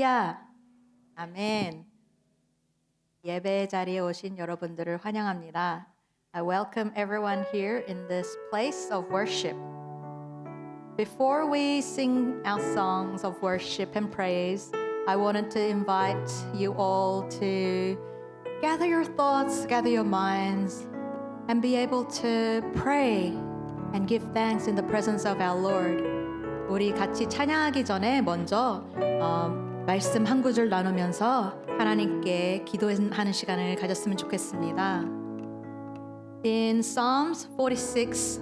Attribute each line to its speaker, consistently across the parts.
Speaker 1: 야, 아멘. 예배 자리에 오신 여러분들을 환영합니다. I welcome everyone here in this place of worship. Before we sing our songs of worship and praise, I wanted to invite you all to gather your thoughts, gather your minds, and be able to pray and give thanks in the presence of our Lord. 우리 같이 찬양하기 전에 먼저 말씀 한 구절 나누면서 하나님께 기도하는 시간을 가졌으면 좋겠습니다. In Psalms 46,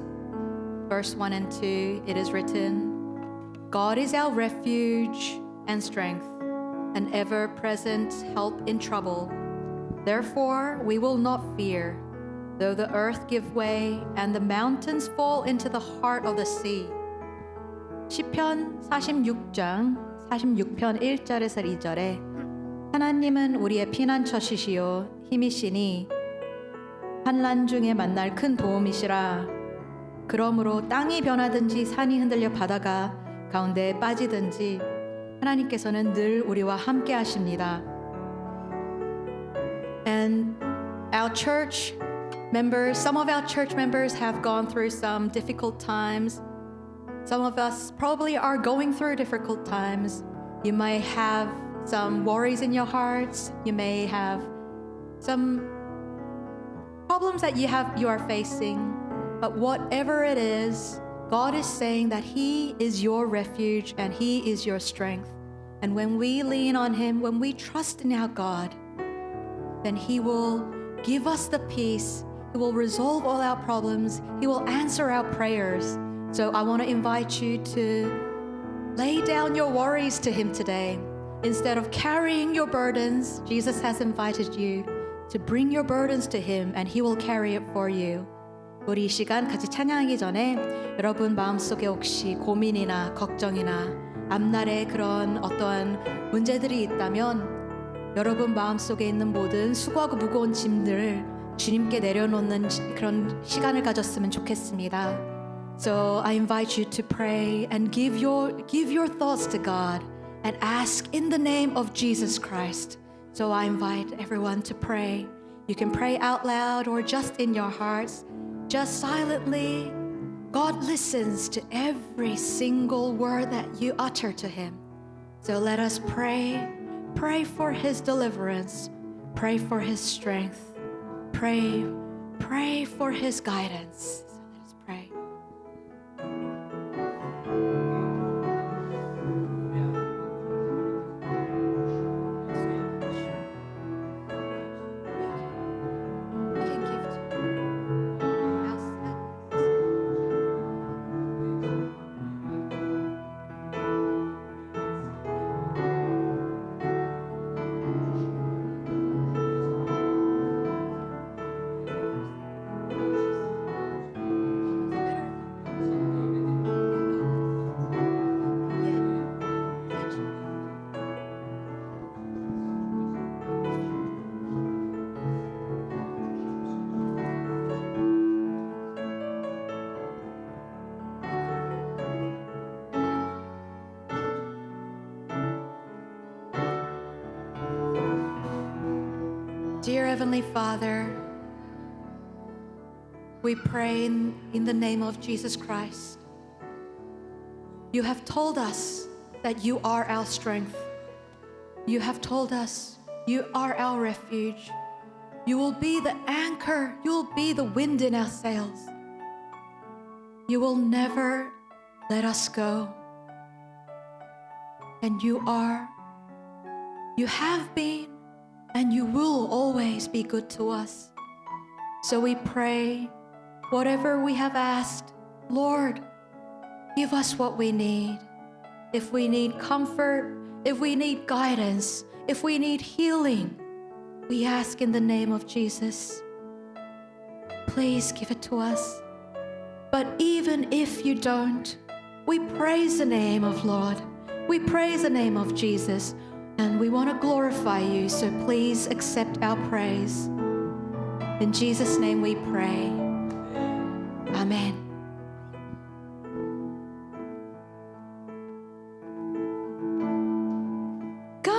Speaker 1: verse 1 and 2, it is written, God is our refuge and strength, an ever-present help in trouble. Therefore, we will not fear, though the earth give way and the mountains fall into the heart of the sea. 시편 46편 1절에서 2절에 하나님은 우리의 피난처시시요 힘이시니 환난 중에 만날 큰 도움이시라. 그러므로 땅이 변하든지 산이 흔들려 바다가 가운데에 빠지든지 하나님께서는 늘 우리와 함께 하십니다. And our church members, some of our church members have gone through some difficult times. Some of us probably are going through difficult times. You may have some worries in your hearts. You may have some problems that you are facing. But whatever it is, God is saying that He is your refuge and He is your strength. And when we lean on Him, when we trust in our God, then He will give us the peace. He will resolve all our problems. He will answer our prayers. So I want to invite you to lay down your worries to Him today. Instead of carrying your burdens, Jesus has invited you to bring your burdens to Him and He will carry it for you. 우리 이 시간 같이 찬양하기 전에 여러분 마음속에 혹시 고민이나 걱정이나 앞날에 그런 어떠한 문제들이 있다면 여러분 마음속에 있는 모든 수고하고 무거운 짐들을 주님께 내려놓는 그런 시간을 가졌으면 좋겠습니다. So I invite you to pray and give your thoughts to God and ask in the name of Jesus Christ. So I invite everyone to pray. You can pray out loud or just in your hearts, just silently. God listens to every single word that you utter to Him. So let us pray. Pray for His deliverance. Pray for His strength. Pray for His guidance. So let us pray. Dear Heavenly Father, we pray in the name of Jesus Christ. You have told us that you are our strength. You have told us you are our refuge. You will be the anchor. You will be the wind in our sails. You will never let us go. And you have been, and you will always be good to us. So we pray, whatever we have asked, Lord, give us what we need. If we need comfort, if we need guidance, if we need healing, we ask in the name of Jesus. Please give it to us. But even if you don't, we praise the name of Lord. We praise the name of Jesus. And we want to glorify you, so please accept our praise. In Jesus' name we pray. Amen. God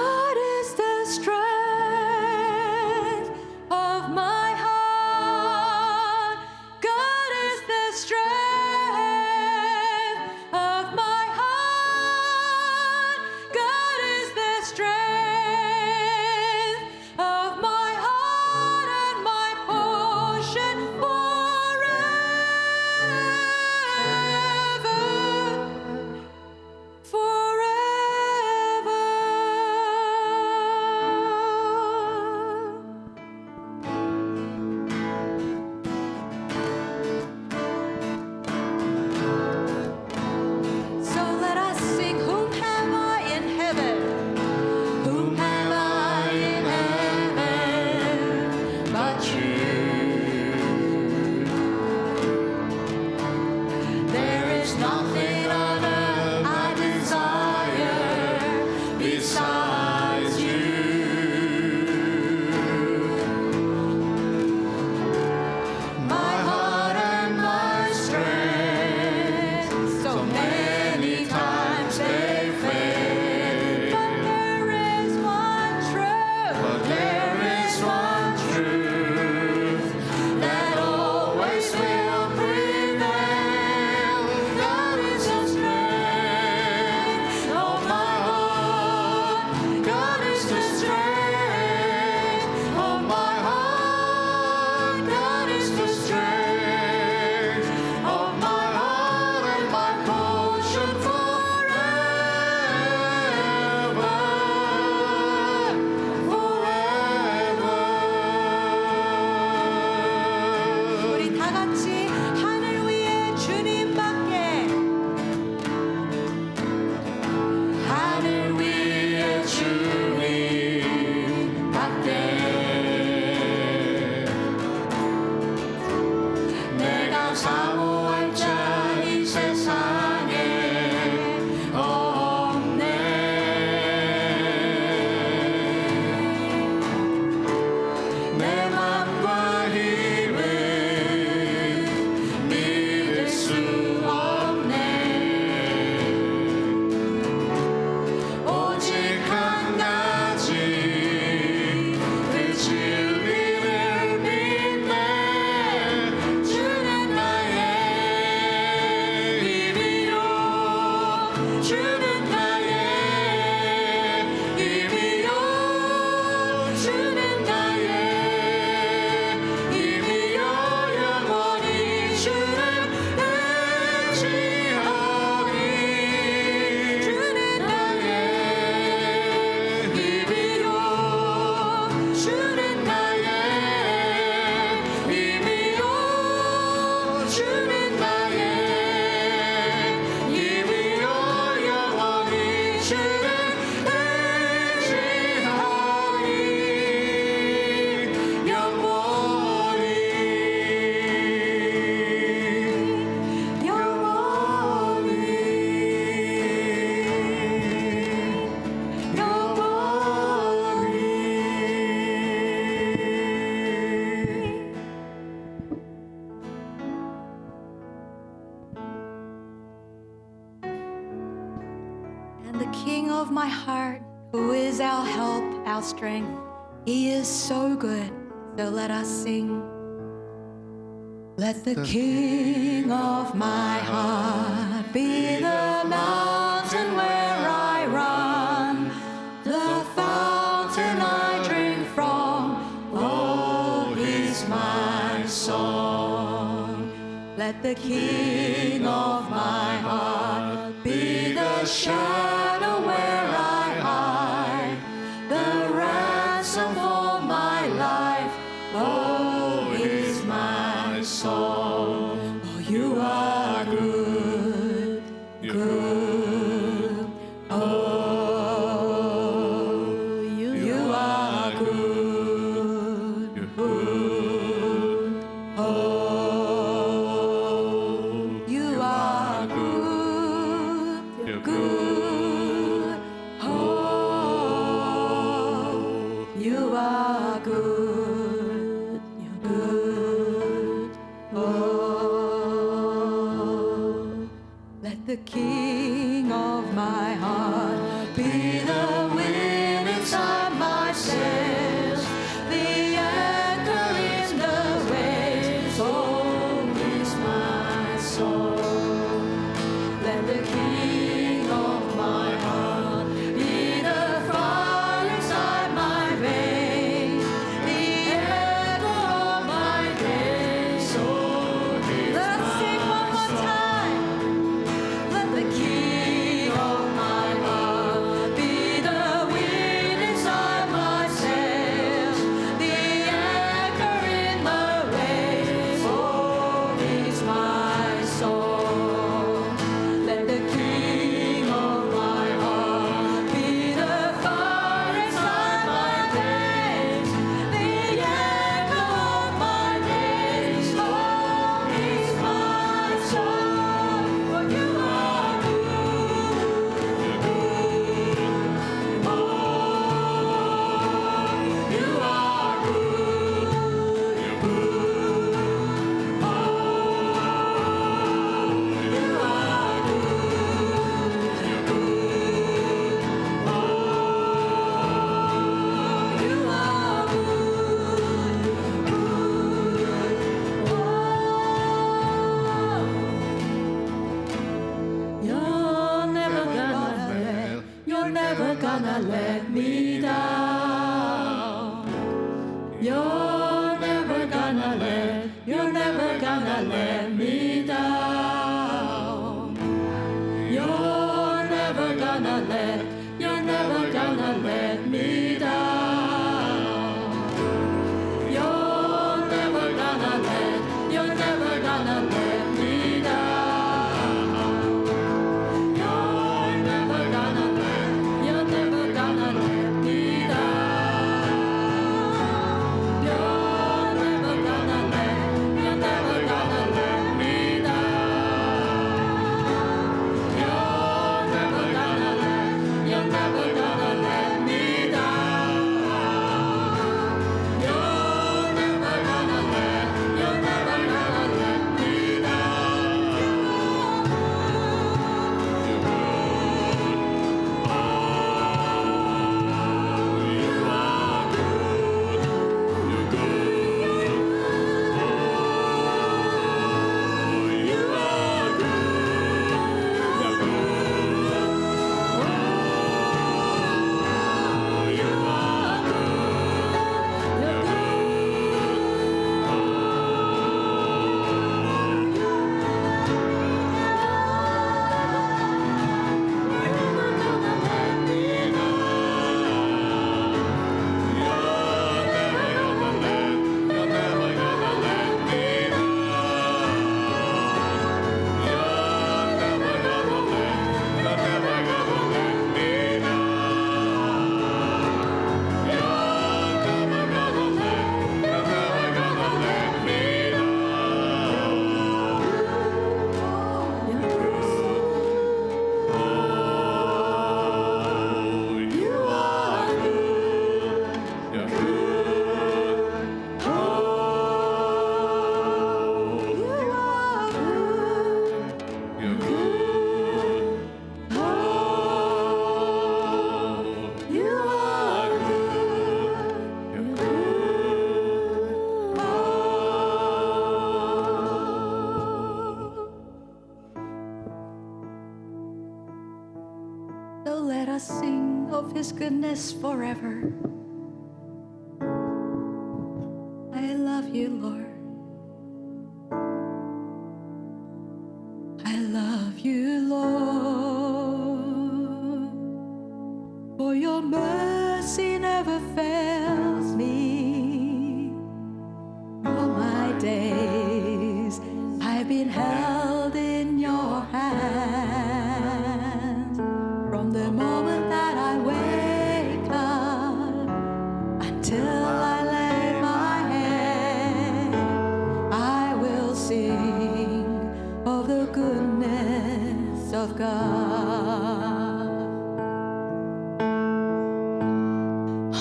Speaker 1: heart, who is our help, our strength. He is so good, so let us sing. Let the King of my heart be the mountain where I run, the fountain I drink from. Oh, he's my song. Let the King of my heart be the shadow where I hide, the ransom for my life. Oh, he's my song. Oh, you are good, good. Oh, you are good, good. Oh, you are good, good. Oh, you are good, you're good. Oh, let the King of my heart be the wind inside my sails, the anchor in the waves. Oh, he's my soul. Let the King of my heart be the fire inside my veins, the echo of my days. Oh, let's sing one more time. Let the King of my heart be the wind inside my sails, the anchor in the waves. Oh, he's my soul. Let the King of my heart be the fire inside my veins, the echo of my days. Oh, he's my soul. For you are good, good. Oh, you are good, good. Oh, you are good, You're never gonna let me down. You're never gonna let me down. You're never gonna let me down. You're never gonna let me down. You're never gonna let me down. You're never gonna let me down. You're never gonna let me goodness forever. I love you, Lord. I love you, Lord, for your mercy never fails me. All my days I've been held in your hands. From the moment that I wake up until I lay my head, I will sing of the goodness of God.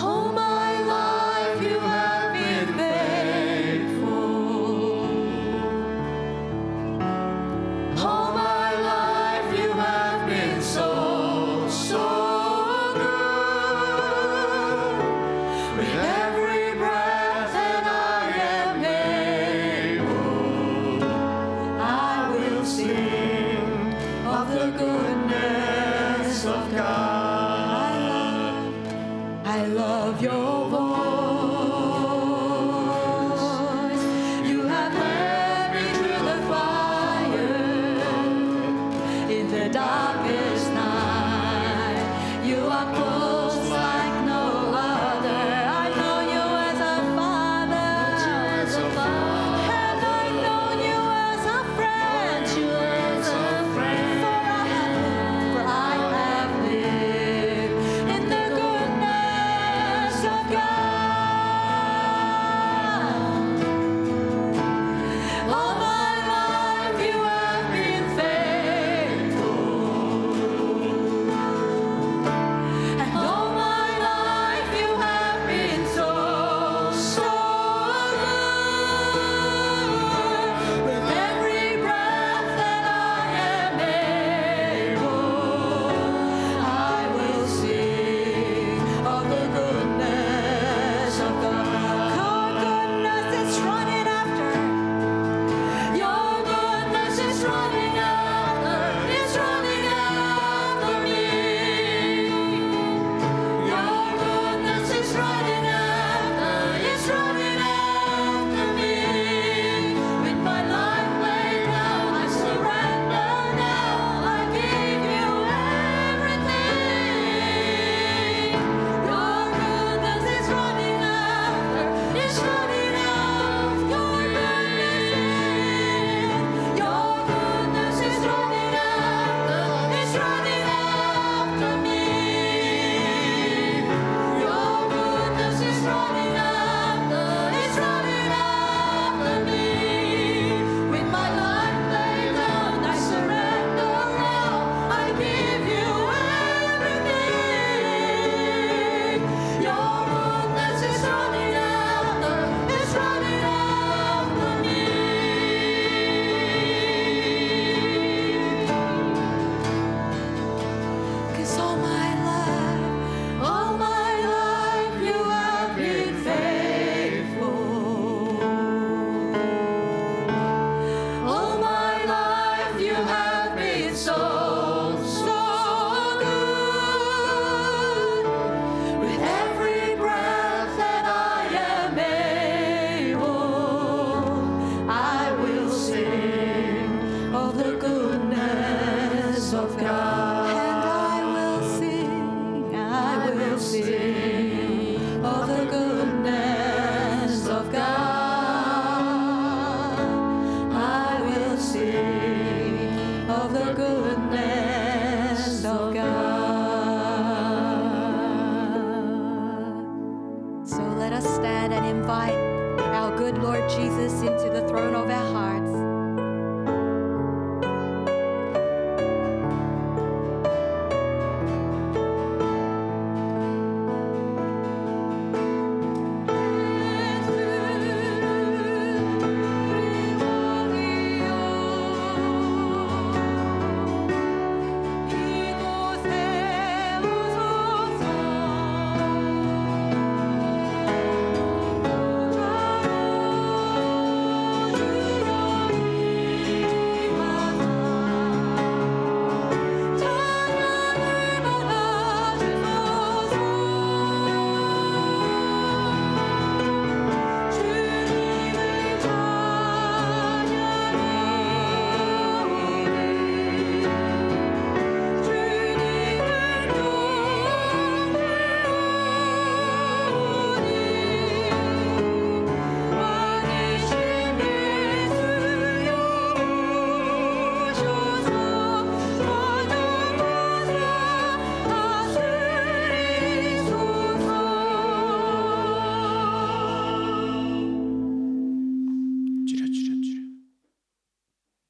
Speaker 1: All my life you have been faithful. All my life you have been so, so good. With every breath that I am able, I will sing of the goodness of God. I love your voice. You have led me through the fire in the darkest night. You are close like no other. I know you as a father, and I know you as a friend. For I have lived in the goodness of God.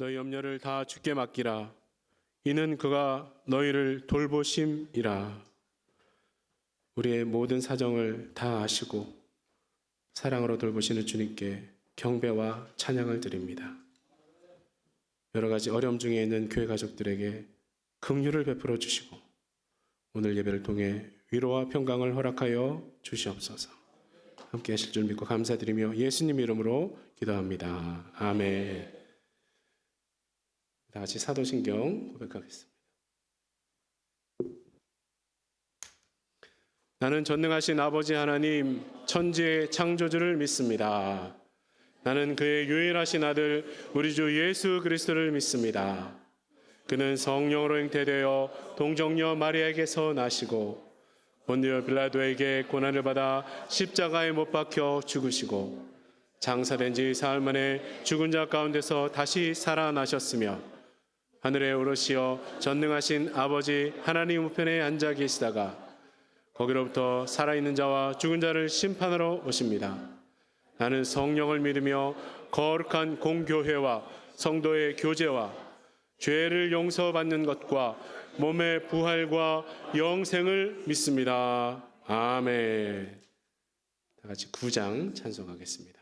Speaker 2: 너희 염려를 다 주께 맡기라. 이는 그가 너희를 돌보심이라. 우리의 모든 사정을 다 아시고 사랑으로 돌보시는 주님께 경배와 찬양을 드립니다. 여러 가지 어려움 중에 있는 교회 가족들에게 긍휼을 베풀어 주시고 오늘 예배를 통해 위로와 평강을 허락하여 주시옵소서. 함께 하실 줄 믿고 감사드리며 예수님 이름으로 기도합니다. 아멘. 다 같이 사도신경 고백하겠습니다. 나는 전능하신 아버지 하나님 천지의 창조주를 믿습니다. 나는 그의 유일하신 아들 우리 주 예수 그리스도를 믿습니다. 그는 성령으로 잉태되어 동정녀 마리아에게서 나시고 본디오 빌라도에게 고난을 받아 십자가에 못 박혀 죽으시고 장사된 지 사흘 만에 죽은 자 가운데서 다시 살아나셨으며 하늘에 오르시어 전능하신 아버지 하나님 우편에 앉아 계시다가 거기로부터 살아있는 자와 죽은 자를 심판하러 오십니다. 나는 성령을 믿으며 거룩한 공교회와 성도의 교제와 죄를 용서받는 것과 몸의 부활과 영생을 믿습니다. 아멘. 다 같이 9장 찬송하겠습니다.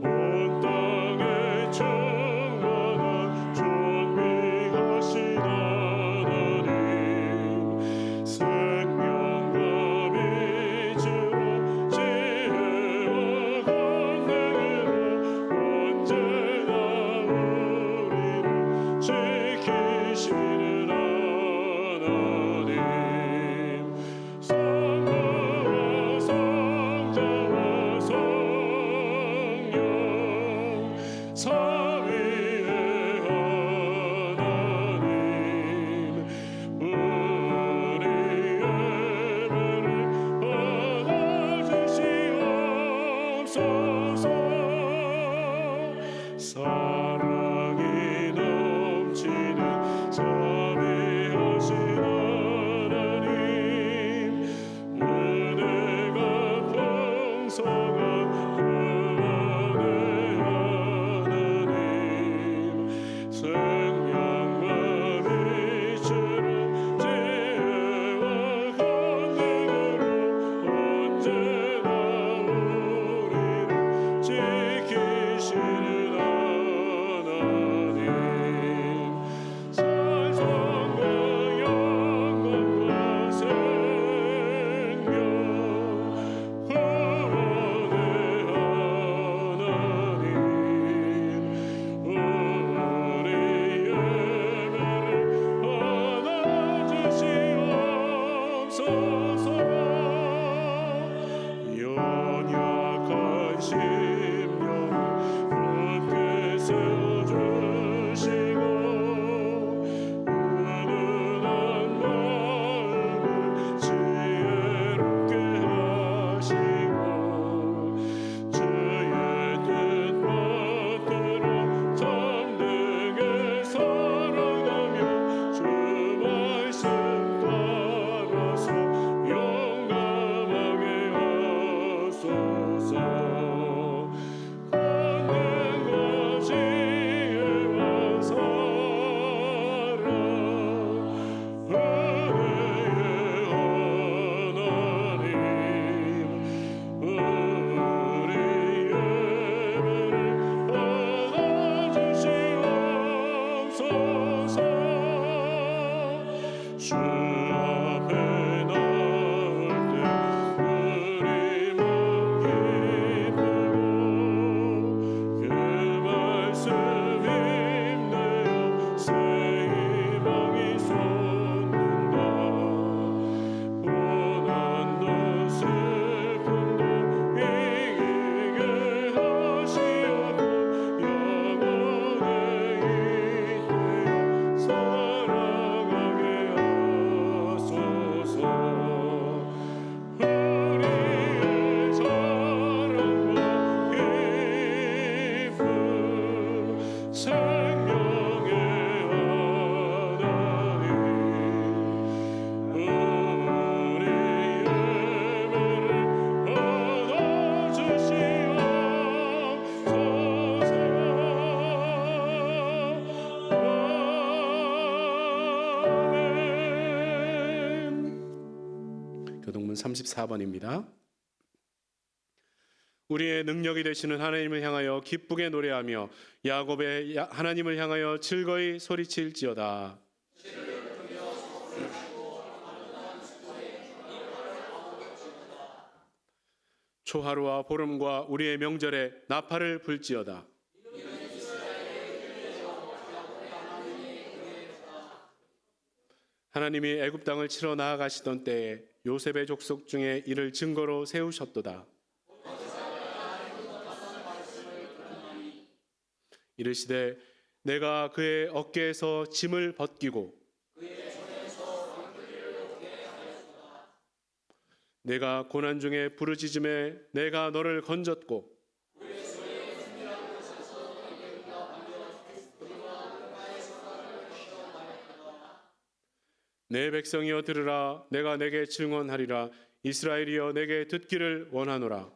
Speaker 3: 온 땅에 충만한
Speaker 2: 34번입니다. 우리의 능력이 되시는 하나님을 향하여 기쁘게 노래하며 야곱의 하나님을 향하여 즐거이 소리칠지어다. 초하루와 보름과 우리의 명절에 나팔을 불지어다. 하나님이 애굽 땅을 치러 나아가시던 때에 요셉의 족속 중에 이를 증거로 세우셨도다. 이르시되 내가 그의 어깨에서 짐을 벗기고 내가 고난 중에 부르짖음에 내가 너를 건졌고 내 백성이여 들으라. 내가 내게 증언하리라. 이스라엘이여 내게 듣기를 원하노라.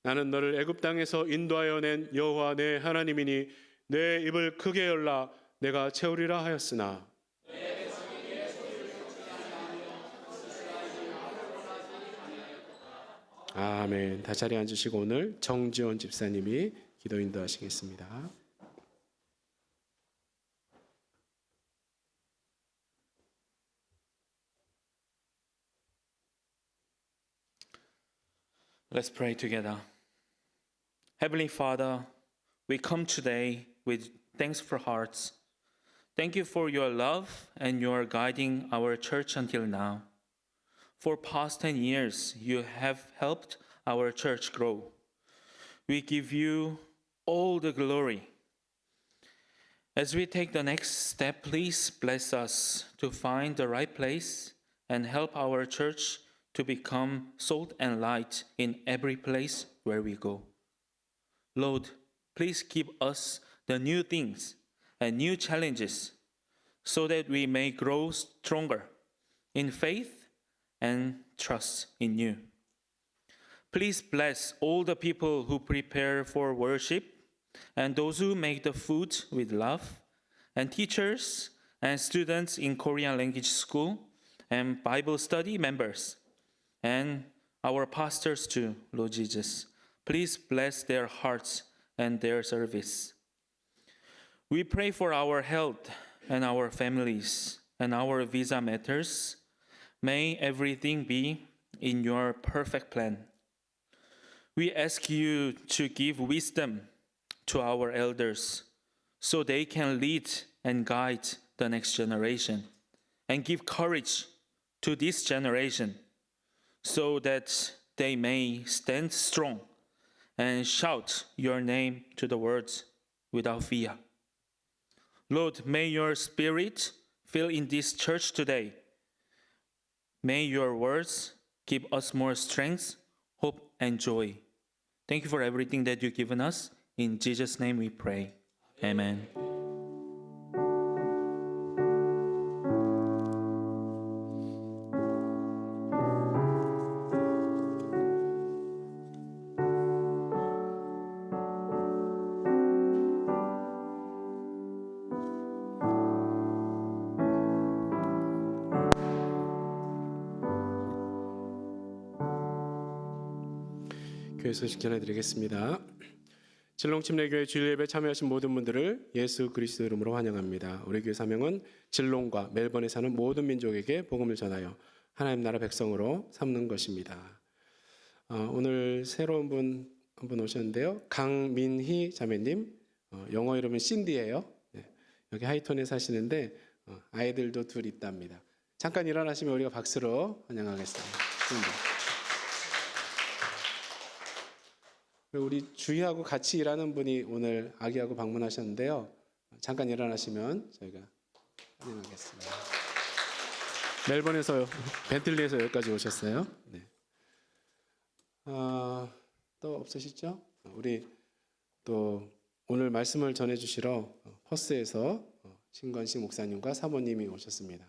Speaker 2: 나는 너를 애굽 땅에서 인도하여 낸 여호와 내 하나님이니 내 입을 크게 열라. 내가 채우리라 하였으나 아멘. 다 자리에 앉으시고 오늘 정지원 집사님이 기도 인도하시겠습니다.
Speaker 3: Let's pray together. Heavenly Father, we come today with thankful hearts. Thank you for your love and your guiding our church until now. For past 10 years, you have helped our church grow. We give you all the glory. As we take the next step, please bless us to find the right place and help our church to become salt and light in every place where we go. Lord, please give us the new things and new challenges so that we may grow stronger in faith and trust in you. Please bless all the people who prepare for worship and those who make the food with love, and teachers and students in Korean language school and Bible study members, and our pastors too, Lord Jesus. Please bless their hearts and their service. We pray for our health and our families and our visa matters. May everything be in your perfect plan. We ask you to give wisdom to our elders so they can lead and guide the next generation, and give courage to this generation so that they may stand strong and shout your name to the world without fear. Lord, may your spirit fill in this church today. May your words give us more strength, hope, and joy. Thank you for everything that you've given us. In Jesus' name we pray. Amen.
Speaker 2: 교회 소식 전해드리겠습니다. 진롱침례교회 주일예배 참여하신 모든 분들을 예수 그리스도 이름으로 환영합니다. 우리 교회 사명은 진롱과 멜번에 사는 모든 민족에게 복음을 전하여 하나님 나라 백성으로 삼는 것입니다. 오늘 새로운 분 한 분 오셨는데요. 강민희 자매님, 영어 이름은 신디예요. 여기 하이톤에 사시는데 아이들도 둘 있답니다. 잠깐 일어나시면 우리가 박수로 환영하겠습니다. 신디. 우리 주희하고 같이 일하는 분이 오늘 아기하고 방문하셨는데요. 잠깐 일어나시면 저희가 환영하겠습니다. 멜번에서 벤틀리에서 여기까지 오셨어요. 네. 또 없으시죠? 우리 또 오늘 말씀을 전해주시러 퍼스에서 신건식 목사님과 사모님이 오셨습니다.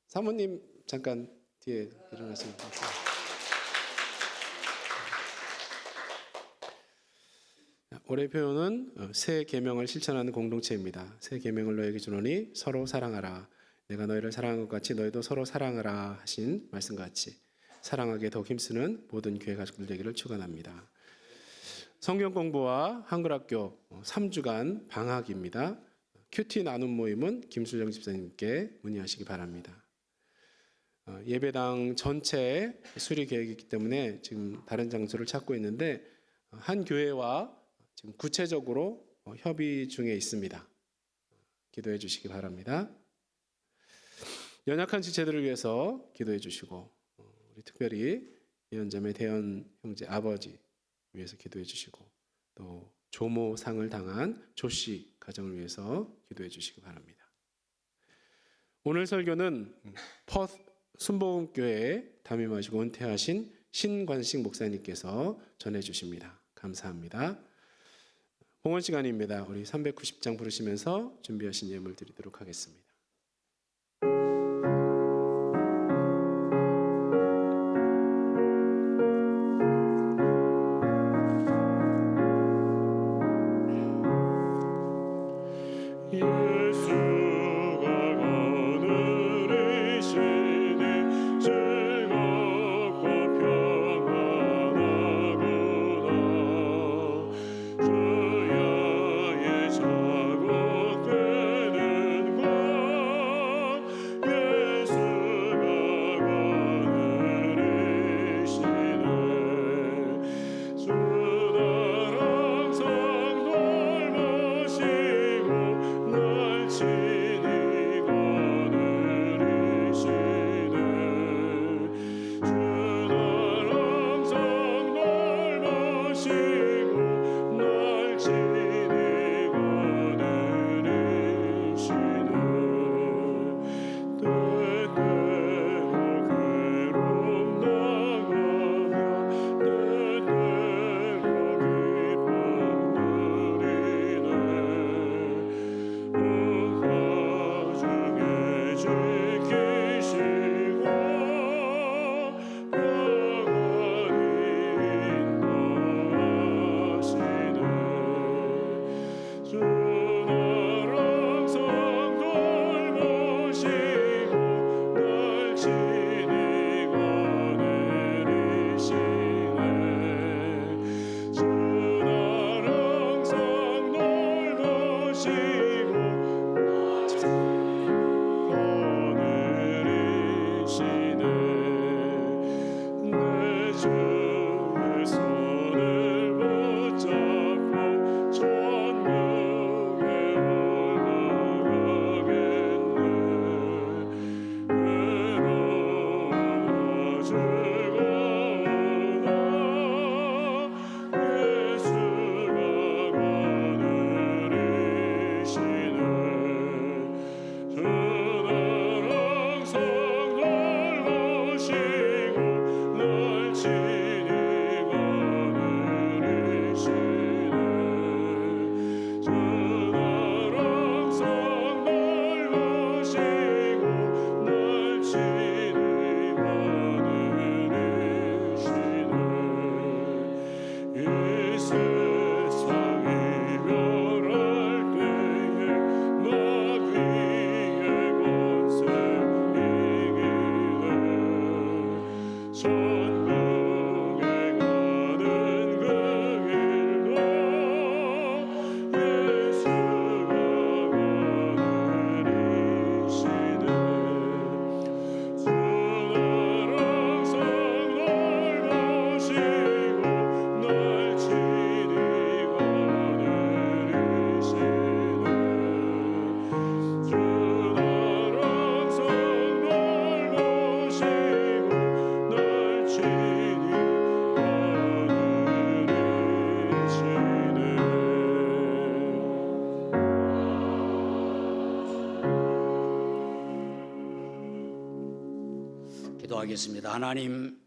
Speaker 2: 사모님 잠깐 뒤에 일어나시면 됩니다. 올해 표현은 새 계명을 실천하는 공동체입니다. 새 계명을 너에게 주노니 서로 사랑하라. 내가 너희를 사랑한 것 같이 너희도 서로 사랑하라 하신 말씀과 같이 사랑하기에 더욱 힘쓰는 모든 교회 가족들 되기를 축원합니다. 성경 공부와 한글학교 3주간 방학입니다. 큐티 나눔 모임은 김수정 집사님께 문의하시기 바랍니다. 예배당 전체 수리 계획이기 때문에 지금 다른 장소를 찾고 있는데 한 교회와 지금 구체적으로 협의 중에 있습니다. 기도해 주시기 바랍니다. 연약한 지체들을 위해서 기도해 주시고 우리 특별히 예언자매 대현 형제 아버지 위해서 기도해 주시고 또 조모상을 당한 조씨 가정을 위해서 기도해 주시기 바랍니다. 오늘 설교는 퍼스 순복음교회에 담임하시고 은퇴하신 신관식 목사님께서 전해 주십니다. 감사합니다. 봉헌 시간입니다. 우리 390장 부르시면서 준비하신 예물 드리도록 하겠습니다.
Speaker 4: 기도하겠습니다. 하나님,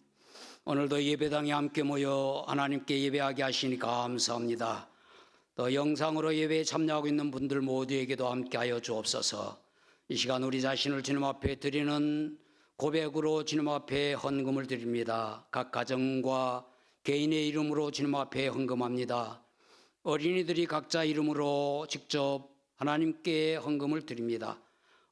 Speaker 4: 오늘도 예배당에 함께 모여 하나님께 예배하게 하시니 감사합니다. 또 영상으로 예배에 참여하고 있는 분들 모두에게도 함께하여 주옵소서. 이 시간 우리 자신을 주님 앞에 드리는 고백으로 주님 앞에 헌금을 드립니다. 각 가정과 개인의 이름으로 주님 앞에 헌금합니다. 어린이들이 각자 이름으로 직접 하나님께 헌금을 드립니다.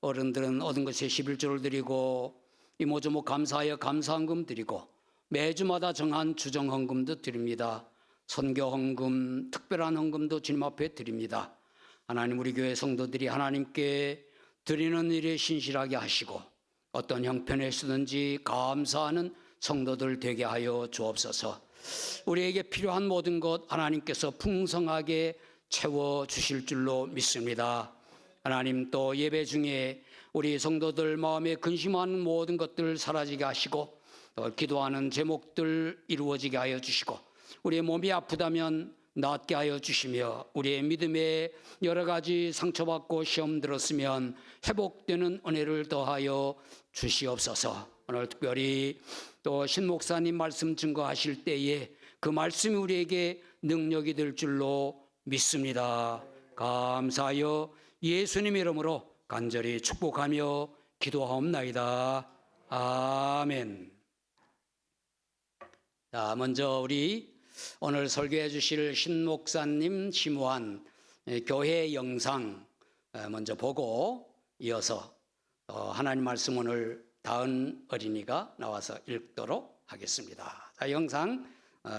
Speaker 4: 어른들은 얻은 것에 11조를 드리고 이모저모 감사하여 감사헌금 드리고 매주마다 정한 주정 헌금도 드립니다. 선교 헌금, 특별한 헌금도 주님 앞에 드립니다. 하나님, 우리 교회 성도들이 하나님께 드리는 일에 신실하게 하시고 어떤 형편에서든지 감사하는 성도들 되게 하여 주옵소서. 우리에게 필요한 모든 것 하나님께서 풍성하게 채워주실 줄로 믿습니다. 하나님, 또 예배 중에 우리 성도들 마음에 근심하는 모든 것들 사라지게 하시고 또 기도하는 제목들 이루어지게 하여 주시고 우리의 몸이 아프다면 낫게 하여 주시며 우리의 믿음에 여러 가지 상처받고 시험 들었으면 회복되는 은혜를 더하여 주시옵소서. 오늘 특별히 또 신 목사님 말씀 증거하실 때에 그 말씀이 우리에게 능력이 될 줄로 믿습니다. 감사하여 예수님 이름으로 간절히 축복하며 기도하옵나이다. 아멘. 자, 먼저 우리 오늘 설교해 주실 신 목사님 심우한 교회 영상 먼저 보고 이어서 하나님 말씀 오늘 다은 어린이가 나와서 읽도록 하겠습니다. 자, 영상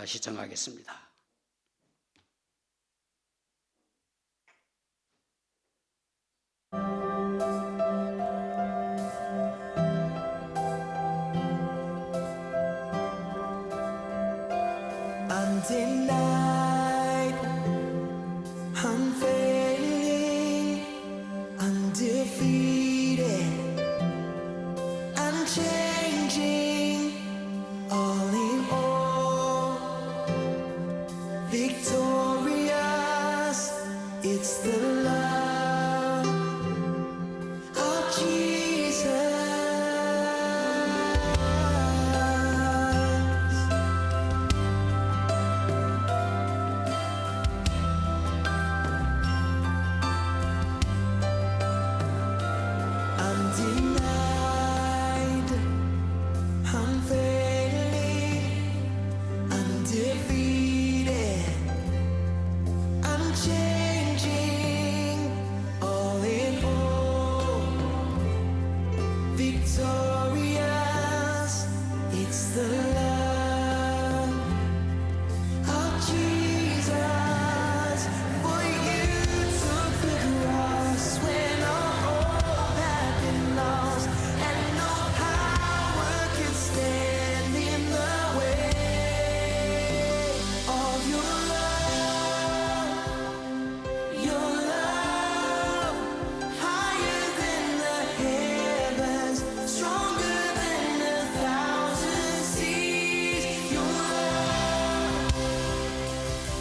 Speaker 4: 시청하겠습니다.
Speaker 5: Undenied, unfailing, undefeated, unchanging, all in all, victorious. It's the love of Jesus. Undenied, unfailing, undefeated, unchanging, all in all, victorious. It's the love of Jesus. For you took the cross when all hope had been lost, and no power could stand in the way of your love, higher than the heavens, stronger than 1,000 seas.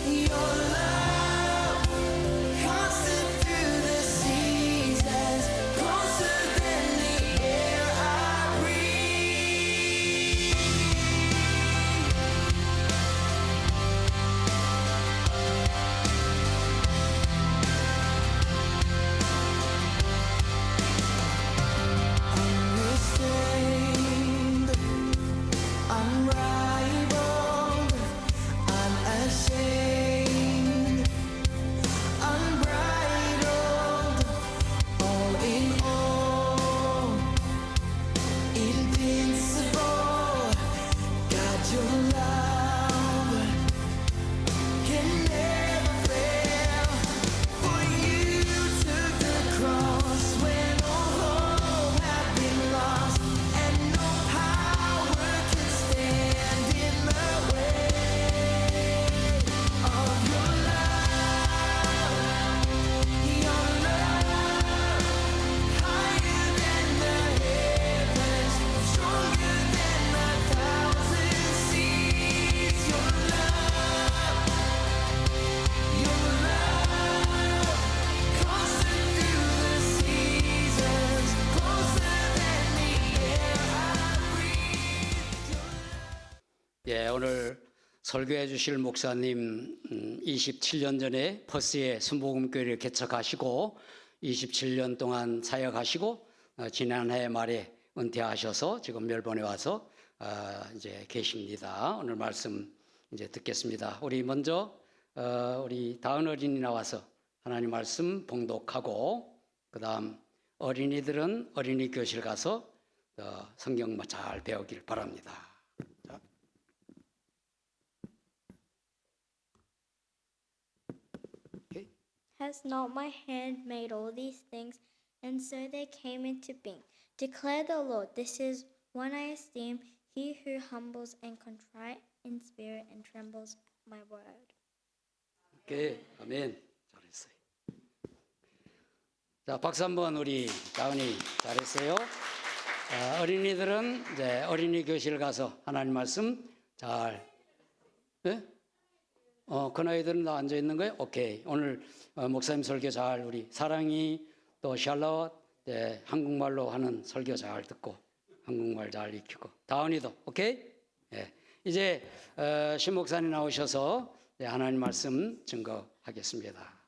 Speaker 5: Your love, constant through the seasons, closer than the air I breathe. Unrestrained, unrivaled, unashamed, unbridled, all in all, invincible. God, your love can never fail. For you took the cross when all hope had been lost, and no power can stand in the way of your love, higher than the heavens, stronger than 1,000 seas. Your love, constant through the seasons, closer than the air I breathe.
Speaker 4: 예, 오늘 설교해 주실 목사님 27년 전에 퍼스에 순복음교회를 개척하시고 27년 동안 사역하시고 지난해 말에 은퇴하셔서 지금 멜번에 와서 이제 계십니다. 오늘 말씀 이제 듣겠습니다. 우리 먼저 우리 다은 어린이 나와서 하나님 말씀 봉독하고 그다음 어린이들은 어린이 교실 가서 성경 잘 배우길 바랍니다. 자. 오케이.
Speaker 6: Has not my hand made all these things? And so they came into being. Declare the Lord, this is one I esteem, he who humbles and contrite in spirit and trembles at my word.
Speaker 4: 오케이. 아멘. 잘했어요. 자, 박수 한번 우리 다은이 잘했어요. 어린이들은 이제 어린이 교실 가서 하나님 말씀 잘. 네? 그 나이들은 다 앉아 있는 거예요? 오케이. 오늘 목사님 설교 잘 우리 사랑이 또 샬롯 한국말로 하는 설교 잘 듣고 한국말 잘 익히고 다은이도 오케이. 예. 이제 신 목사님 나오셔서 하나님 말씀 증거하겠습니다.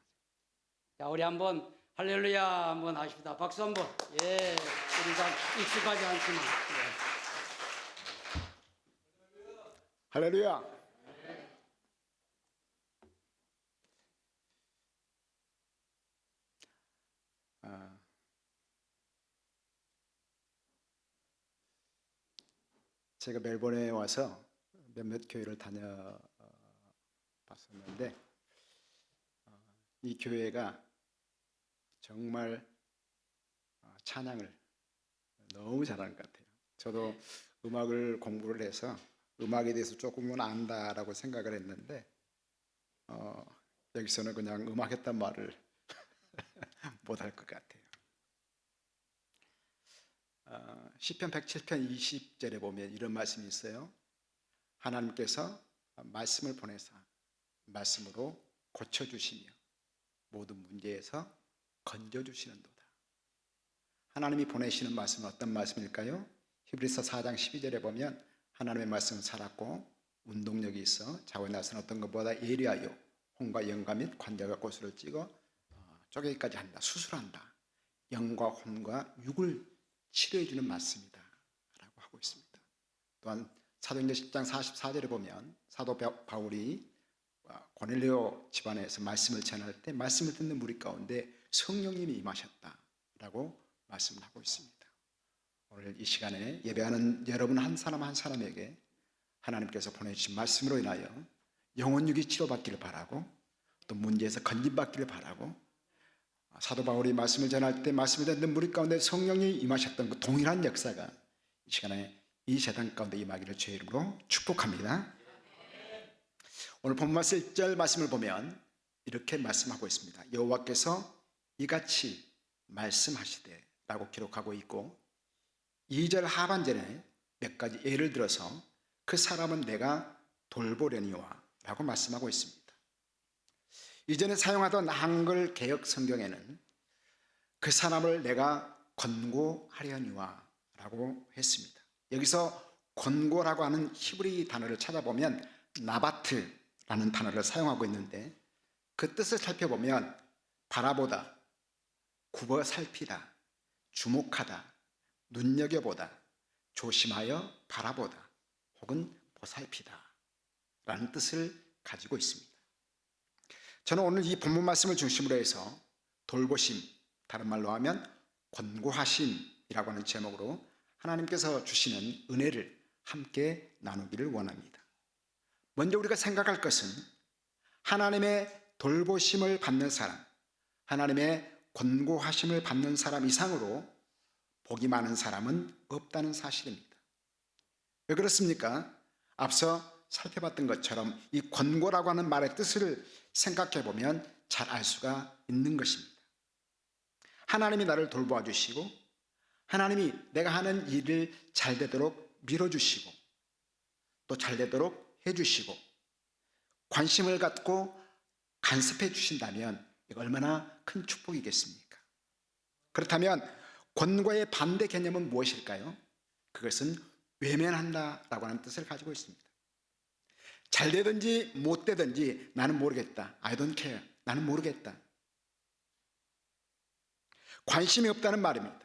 Speaker 4: 자, 우리 한번 할렐루야 한번 하십시다. 박수 한번. 예. 우리 다 익숙하지 않지만. 예.
Speaker 7: 할렐루야. 제가 멜번에 와서 몇몇 교회를 다녀봤었는데 이 교회가 정말 찬양을 너무 잘하는 것 같아요. 저도 음악을 공부를 해서 음악에 대해서 조금은 안다라고 생각을 했는데 여기서는 그냥 음악했단 말을 못할 것 같아요. 시편 107편 20절에 보면 이런 말씀이 있어요. 하나님께서 말씀을 보내사 말씀으로 고쳐주시며 모든 문제에서 건져주시는도다. 하나님이 보내시는 말씀은 어떤 말씀일까요? 히브리서 4장 12절에 보면 하나님의 말씀은 살았고 운동력이 있어 자고에 나서는 어떤 것보다 예리하여 혼과 영과 및 관절과 고수를 찍어 쪼개기까지 한다. 수술한다. 영과 혼과 육을 치료해주는 말씀이다 라고 하고 있습니다. 또한 사도행전 10장 44절에 보면 사도 바울이 고넬료 집안에서 말씀을 전할 때 말씀을 듣는 무리 가운데 성령님이 임하셨다라고 말씀을 하고 있습니다. 오늘 이 시간에 예배하는 여러분 한 사람 한 사람에게 하나님께서 보내주신 말씀으로 인하여 영혼육이 치료받기를 바라고 또 문제에서 건진받기를 바라고 사도 바울이 말씀을 전할 때 말씀을 듣는 무리 가운데 성령이 임하셨던 그 동일한 역사가 이 시간에 이 재단 가운데 임하기를 주의 이름으로 축복합니다. 오늘 본문 1절 말씀을 보면 이렇게 말씀하고 있습니다. 여호와께서 이같이 말씀하시되 라고 기록하고 있고 2절 하반절에 몇 가지 예를 들어서 그 사람은 내가 돌보려니와 라고 말씀하고 있습니다. 이전에 사용하던 한글 개역 성경에는 그 사람을 내가 권고하려니와 라고 했습니다. 여기서 권고라고 하는 히브리 단어를 찾아보면 나바트라는 단어를 사용하고 있는데 그 뜻을 살펴보면 바라보다, 굽어 살피다, 주목하다, 눈여겨보다, 조심하여 바라보다 혹은 보살피다 라는 뜻을 가지고 있습니다. 저는 오늘 이 본문 말씀을 중심으로 해서 돌보심, 다른 말로 하면 권고하심이라고 하는 제목으로 하나님께서 주시는 은혜를 함께 나누기를 원합니다. 먼저 우리가 생각할 것은 하나님의 돌보심을 받는 사람, 하나님의 권고하심을 받는 사람 이상으로 복이 많은 사람은 없다는 사실입니다. 왜 그렇습니까? 앞서 살펴봤던 것처럼 이 권고라고 하는 말의 뜻을 생각해 보면 잘 알 수가 있는 것입니다. 하나님이 나를 돌보아 주시고 하나님이 내가 하는 일을 잘 되도록 밀어주시고 또 잘 되도록 해주시고 관심을 갖고 간섭해 주신다면 이거 얼마나 큰 축복이겠습니까? 그렇다면 권고의 반대 개념은 무엇일까요? 그것은 외면한다라고 하는 뜻을 가지고 있습니다. 잘 되든지 못 되든지 나는 모르겠다. I don't care. 나는 모르겠다. 관심이 없다는 말입니다.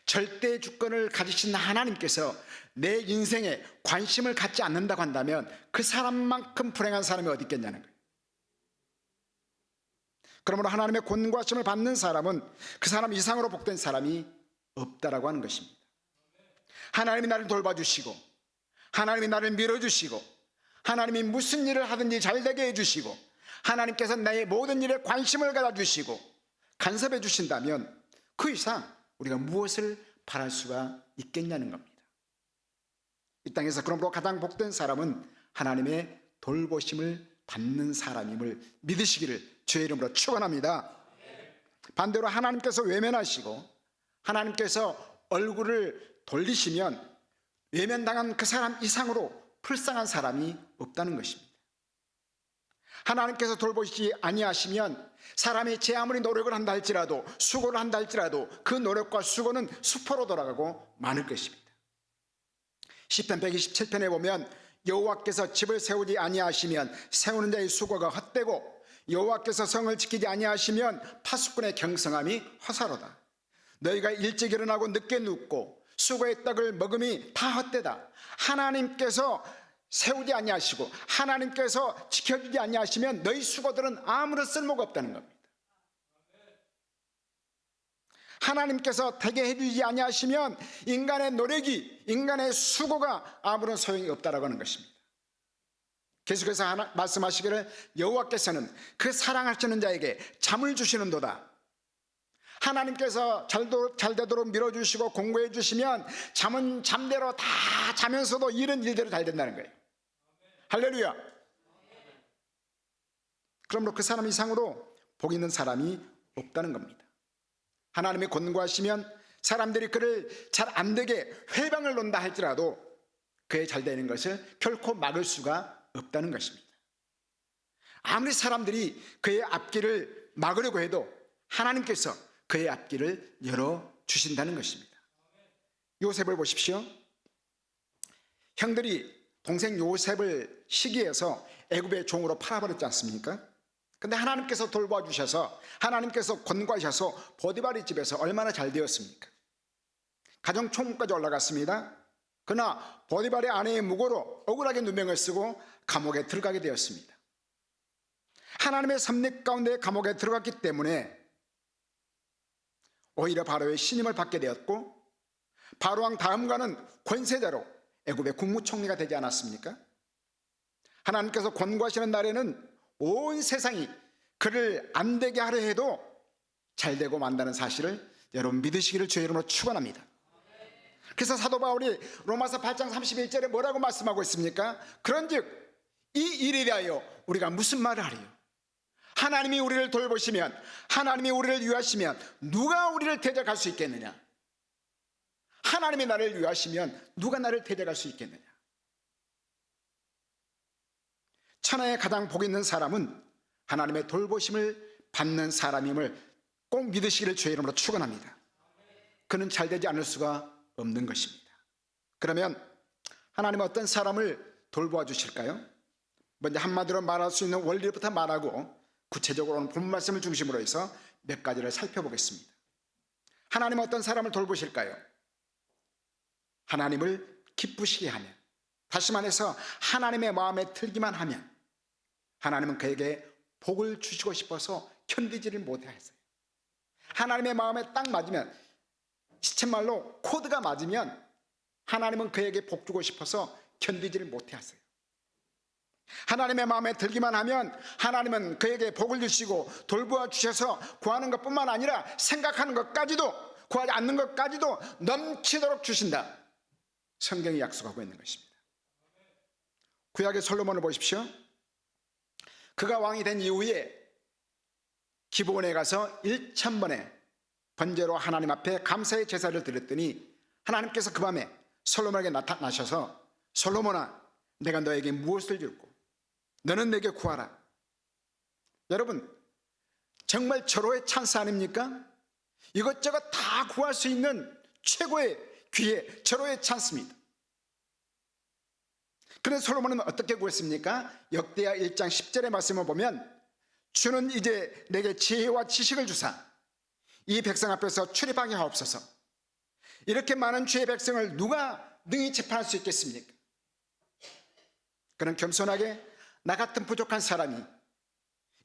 Speaker 7: 절대 주권을 가지신 하나님께서 내 인생에 관심을 갖지 않는다고 한다면 그 사람만큼 불행한 사람이 어디 있겠냐는 거예요. 그러므로 하나님의 권고하심을 받는 사람은 그 사람 이상으로 복된 사람이 없다라고 하는 것입니다. 하나님이 나를 돌봐주시고, 하나님이 나를 밀어주시고, 하나님이 무슨 일을 하든지 잘되게 해주시고, 하나님께서 나의 모든 일에 관심을 가져주시고 간섭해 주신다면 그 이상 우리가 무엇을 바랄 수가 있겠냐는 겁니다. 이 땅에서 그러므로 가장 복된 사람은 하나님의 돌보심을 받는 사람임을 믿으시기를 주의 이름으로 축원합니다. 반대로 하나님께서 외면하시고 하나님께서 얼굴을 돌리시면 외면당한 그 사람 이상으로 불쌍한 사람이 없다는 것입니다. 하나님께서 돌보시지 아니하시면 사람이 제 아무리 노력을 한다 할지라도, 수고를 한다 할지라도 그 노력과 수고는 수포로 돌아가고 마는 것입니다. 시편 127편에 보면 여호와께서 집을 세우지 아니하시면 세우는 자의 수고가 헛되고, 여호와께서 성을 지키지 아니하시면 파수꾼의 경성함이 허사로다. 너희가 일찍 일어나고 늦게 눕고 수고의 떡을 먹음이 다 헛되다. 하나님께서 세우지 아니하시고 하나님께서 지켜주지 아니하시면 너희 수고들은 아무런 쓸모가 없다는 겁니다. 하나님께서 되게 해주지 아니하시면 인간의 노력이, 인간의 수고가 아무런 소용이 없다라고 하는 것입니다. 계속해서 말씀하시기를 여호와께서는 그 사랑하시는 자에게 잠을 주시는도다. 하나님께서 잘되도록 밀어주시고 공고해 주시면 잠은 잠대로 다 자면서도 일은 일대로 잘 된다는 거예요. 할렐루야. 그러므로 그 사람 이상으로 복 있는 사람이 없다는 겁니다. 하나님이 권고하시면 사람들이 그를 잘 안 되게 회방을 놓는다 할지라도 그의 잘 되는 것을 결코 막을 수가 없다는 것입니다. 아무리 사람들이 그의 앞길을 막으려고 해도 하나님께서 그의 앞길을 열어주신다는 것입니다. 요셉을 보십시오. 형들이 동생 요셉을 시기해서 애굽의 종으로 팔아버렸지 않습니까? 근데 하나님께서 돌봐주셔서, 하나님께서 권고하셔서 보디발의 집에서 얼마나 잘 되었습니까? 가정 총무까지 올라갔습니다. 그러나 보디발의 아내의 무고로 억울하게 누명을 쓰고 감옥에 들어가게 되었습니다. 하나님의 섭리 가운데 감옥에 들어갔기 때문에 오히려 바로의 신임을 받게 되었고, 바로왕 다음과는 권세자로 애굽의 국무총리가 되지 않았습니까? 하나님께서 권고하시는 날에는 온 세상이 그를 안 되게 하려 해도 잘 되고 만다는 사실을 여러분 믿으시기를 주의 이름으로 축원합니다. 그래서 사도 바울이 로마서 8장 31절에 뭐라고 말씀하고 있습니까? 그런즉 이 일에 대하여 우리가 무슨 말을 하리요? 하나님이 우리를 돌보시면, 하나님이 우리를 위하시면 누가 우리를 대적할 수 있겠느냐? 하나님이 나를 위하시면 누가 나를 대적할 수 있겠느냐? 천하에 가장 복 있는 사람은 하나님의 돌보심을 받는 사람임을 꼭 믿으시기를 주의 이름으로 축원합니다. 그는 잘 되지 않을 수가 없는 것입니다. 그러면 하나님은 어떤 사람을 돌보아 주실까요? 먼저 한마디로 말할 수 있는 원리부터 말하고 구체적으로는 본 말씀을 중심으로 해서 몇 가지를 살펴보겠습니다. 하나님은 어떤 사람을 돌보실까요? 하나님을 기쁘시게 하면, 다시 말해서 하나님의 마음에 들기만 하면 하나님은 그에게 복을 주시고 싶어서 견디지를 못하였어요. 하나님의 마음에 딱 맞으면, 시쳇말로 코드가 맞으면 하나님은 그에게 복 주고 싶어서 견디지를 못하였어요. 하나님의 마음에 들기만 하면 하나님은 그에게 복을 주시고 돌보아 주셔서 구하는 것뿐만 아니라 생각하는 것까지도, 구하지 않는 것까지도 넘치도록 주신다. 성경이 약속하고 있는 것입니다. 구약의 솔로몬을 보십시오. 그가 왕이 된 이후에 기브온에 가서 1000번의 번제로 하나님 앞에 감사의 제사를 드렸더니 하나님께서 그 밤에 솔로몬에게 나타나셔서 솔로몬아, 내가 너에게 무엇을 줄고 너는 내게 구하라. 여러분, 정말 절호의 찬스 아닙니까? 이것저것 다 구할 수 있는 최고의 기회, 절호의 찬스입니다. 그런데 솔로몬은 어떻게 구했습니까? 역대하 1장 10절의 말씀을 보면 주는 이제 내게 지혜와 지식을 주사 이 백성 앞에서 출입하게 하옵소서. 이렇게 많은 주의 백성을 누가 능히 재판할 수 있겠습니까? 그는 겸손하게 나 같은 부족한 사람이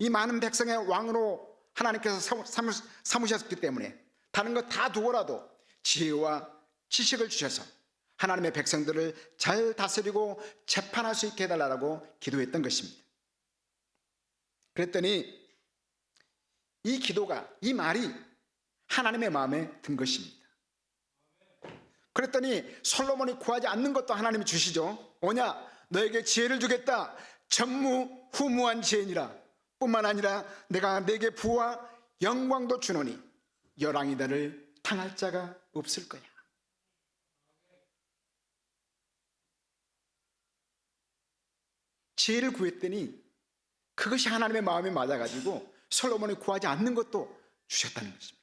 Speaker 7: 이 많은 백성의 왕으로 하나님께서 삼으셨기 때문에 다른 거 다 두고라도 지혜와 지식을 주셔서 하나님의 백성들을 잘 다스리고 재판할 수 있게 해달라고 기도했던 것입니다. 그랬더니 이 기도가, 이 말이 하나님의 마음에 든 것입니다. 그랬더니 솔로몬이 구하지 않는 것도 하나님이 주시죠. 뭐냐? 너에게 지혜를 주겠다. 전무후무한 지혜니라. 뿐만 아니라 내가 내게 부와 영광도 주노니 열왕이 너를 당할 자가 없을 거야. 지혜를 구했더니 그것이 하나님의 마음에 맞아가지고 솔로몬이 구하지 않는 것도 주셨다는 것입니다.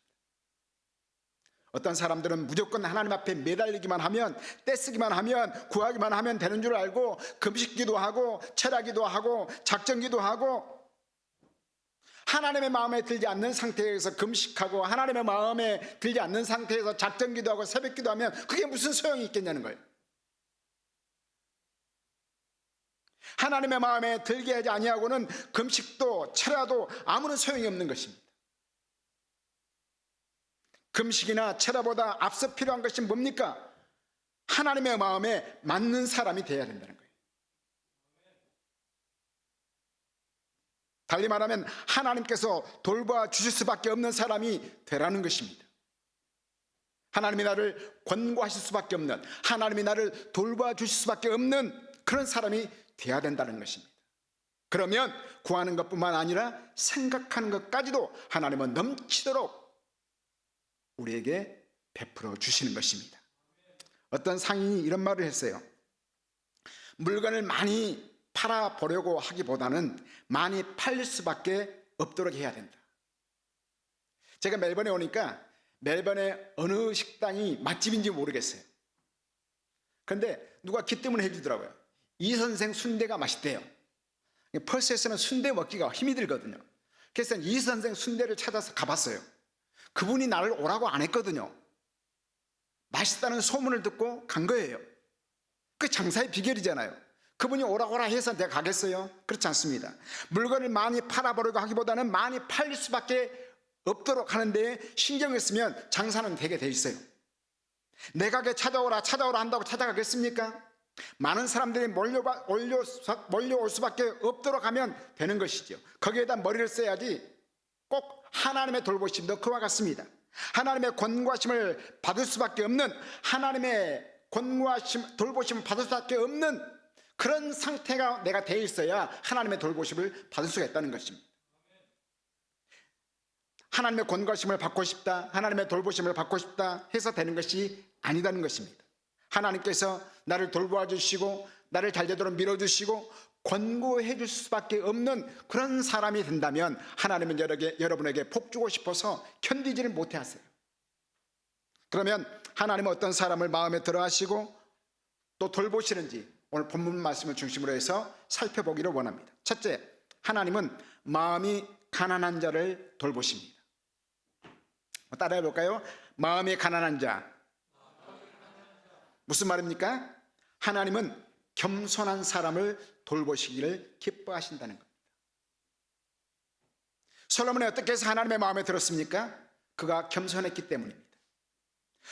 Speaker 7: 어떤 사람들은 무조건 하나님 앞에 매달리기만 하면, 떼쓰기만 하면, 구하기만 하면 되는 줄 알고 금식기도 하고 철야기도 하고 작정기도 하고 하나님의 마음에 들지 않는 상태에서 금식하고 하나님의 마음에 들지 않는 상태에서 작정기도 하고 새벽기도 하면 그게 무슨 소용이 있겠냐는 거예요. 하나님의 마음에 들게 하지 아니하고는 금식도 철야도 아무런 소용이 없는 것입니다. 금식이나 철야보다 앞서 필요한 것이 뭡니까? 하나님의 마음에 맞는 사람이 되어야 된다는 거예요. 달리 말하면 하나님께서 돌봐 주실 수밖에 없는 사람이 되라는 것입니다. 하나님이 나를 권고하실 수밖에 없는, 하나님이 나를 돌봐 주실 수밖에 없는 그런 사람이 되어야 된다는 것입니다. 그러면 구하는 것뿐만 아니라 생각하는 것까지도 하나님은 넘치도록 우리에게 베풀어 주시는 것입니다. 어떤 상인이 이런 말을 했어요. 물건을 많이 팔아보려고 하기보다는 많이 팔릴 수밖에 없도록 해야 된다. 제가 멜번에 오니까 멜번의 어느 식당이 맛집인지 모르겠어요. 그런데 누가 기뜸을 해주더라고요. 이 선생 순대가 맛있대요. 펄스에서는 순대 먹기가 힘이 들거든요. 그래서 이 선생 순대를 찾아서 가봤어요. 그분이 나를 오라고 안 했거든요. 맛있다는 소문을 듣고 간 거예요. 그 장사의 비결이잖아요. 그분이 오라고라 해서 내가 가겠어요? 그렇지 않습니다. 물건을 많이 팔아보려고 하기보다는 많이 팔릴 수밖에 없도록 하는데 신경을 쓰면 장사는 되게 돼 있어요. 내 가게 찾아오라 한다고 찾아가겠습니까? 많은 사람들이 몰려올 수밖에 없도록 하면 되는 것이죠. 거기에다 머리를 써야지. 꼭 하나님의 돌보심도 그와 같습니다. 하나님의 권고하심을 받을 수밖에 없는, 하나님의 권고하심, 돌보심을 받을 수밖에 없는 그런 상태가 내가 돼 있어야 하나님의 돌보심을 받을 수가 있다는 것입니다. 하나님의 권고하심을 받고 싶다, 하나님의 돌보심을 받고 싶다 해서 되는 것이 아니다는 것입니다. 하나님께서 나를 돌보아 주시고 나를 잘되도록 밀어주시고 권고해 줄 수밖에 없는 그런 사람이 된다면 하나님은 여러분에게 복 주고 싶어서 견디지를 못해 하세요. 그러면 하나님은 어떤 사람을 마음에 들어 하시고 또 돌보시는지 오늘 본문 말씀을 중심으로 해서 살펴보기를 원합니다. 첫째, 하나님은 마음이 가난한 자를 돌보십니다. 따라해 볼까요? 마음이 가난한 자. 무슨 말입니까? 하나님은 겸손한 사람을 돌보시기를 기뻐하신다는 겁니다. 솔로몬이 어떻게 해서 하나님의 마음에 들었습니까? 그가 겸손했기 때문입니다.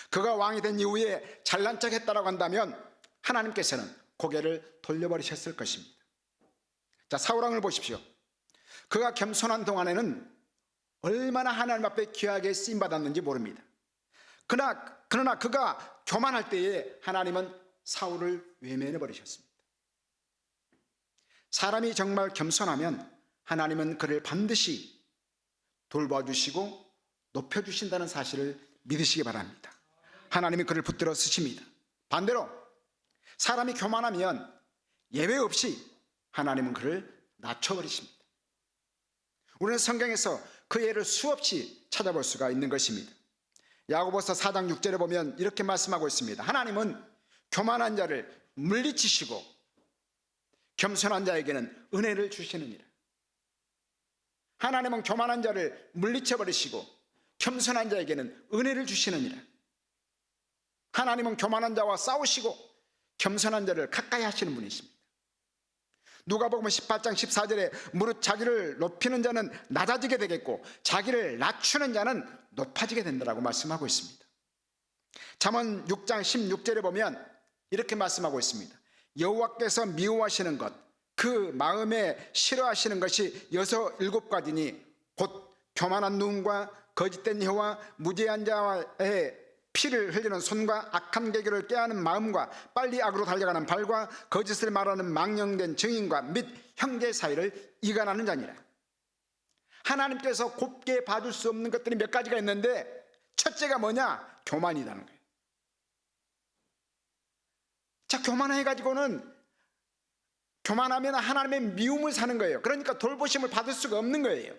Speaker 7: 그가 왕이 된 이후에 잘난 척 했다고 한다면 하나님께서는 고개를 돌려버리셨을 것입니다. 자, 사울왕을 보십시오. 그가 겸손한 동안에는 얼마나 하나님 앞에 귀하게 쓰임받았는지 모릅니다. 그러나 그가 교만할 때에 하나님은 사울을 외면해 버리셨습니다. 사람이 정말 겸손하면 하나님은 그를 반드시 돌봐주시고 높여주신다는 사실을 믿으시기 바랍니다. 하나님이 그를 붙들어 쓰십니다. 반대로 사람이 교만하면 예외 없이 하나님은 그를 낮춰버리십니다. 우리는 성경에서 그 예를 수없이 찾아볼 수가 있는 것입니다. 야고보서 4장 6절에 보면 이렇게 말씀하고 있습니다. 하나님은 교만한 자를 물리치시고 겸손한 자에게는 은혜를 주시느니라. 하나님은 교만한 자를 물리쳐버리시고 겸손한 자에게는 은혜를 주시느니라. 하나님은 교만한 자와 싸우시고 겸손한 자를 가까이 하시는 분이십니다. 누가복음 18장 14절에 무릇 자기를 높이는 자는 낮아지게 되겠고 자기를 낮추는 자는 높아지게 된다라고 말씀하고 있습니다. 잠언 6장 16절에 보면 이렇게 말씀하고 있습니다. 여호와께서 미워하시는 것, 그 마음에 싫어하시는 것이 6, 7가지니 곧 교만한 눈과 거짓된 혀와 무죄한 자의 피를 흘리는 손과 악한 계교를 꾀하는 마음과 빨리 악으로 달려가는 발과 거짓을 말하는 망령된 증인과 및 형제 사이를 이간하는 자니라. 하나님께서 곱게 봐줄 수 없는 것들이 몇 가지가 있는데 첫째가 뭐냐? 교만이라는 거예요. 자, 교만해가지고는 교만하면 하나님의 미움을 사는 거예요. 그러니까 돌보심을 받을 수가 없는 거예요.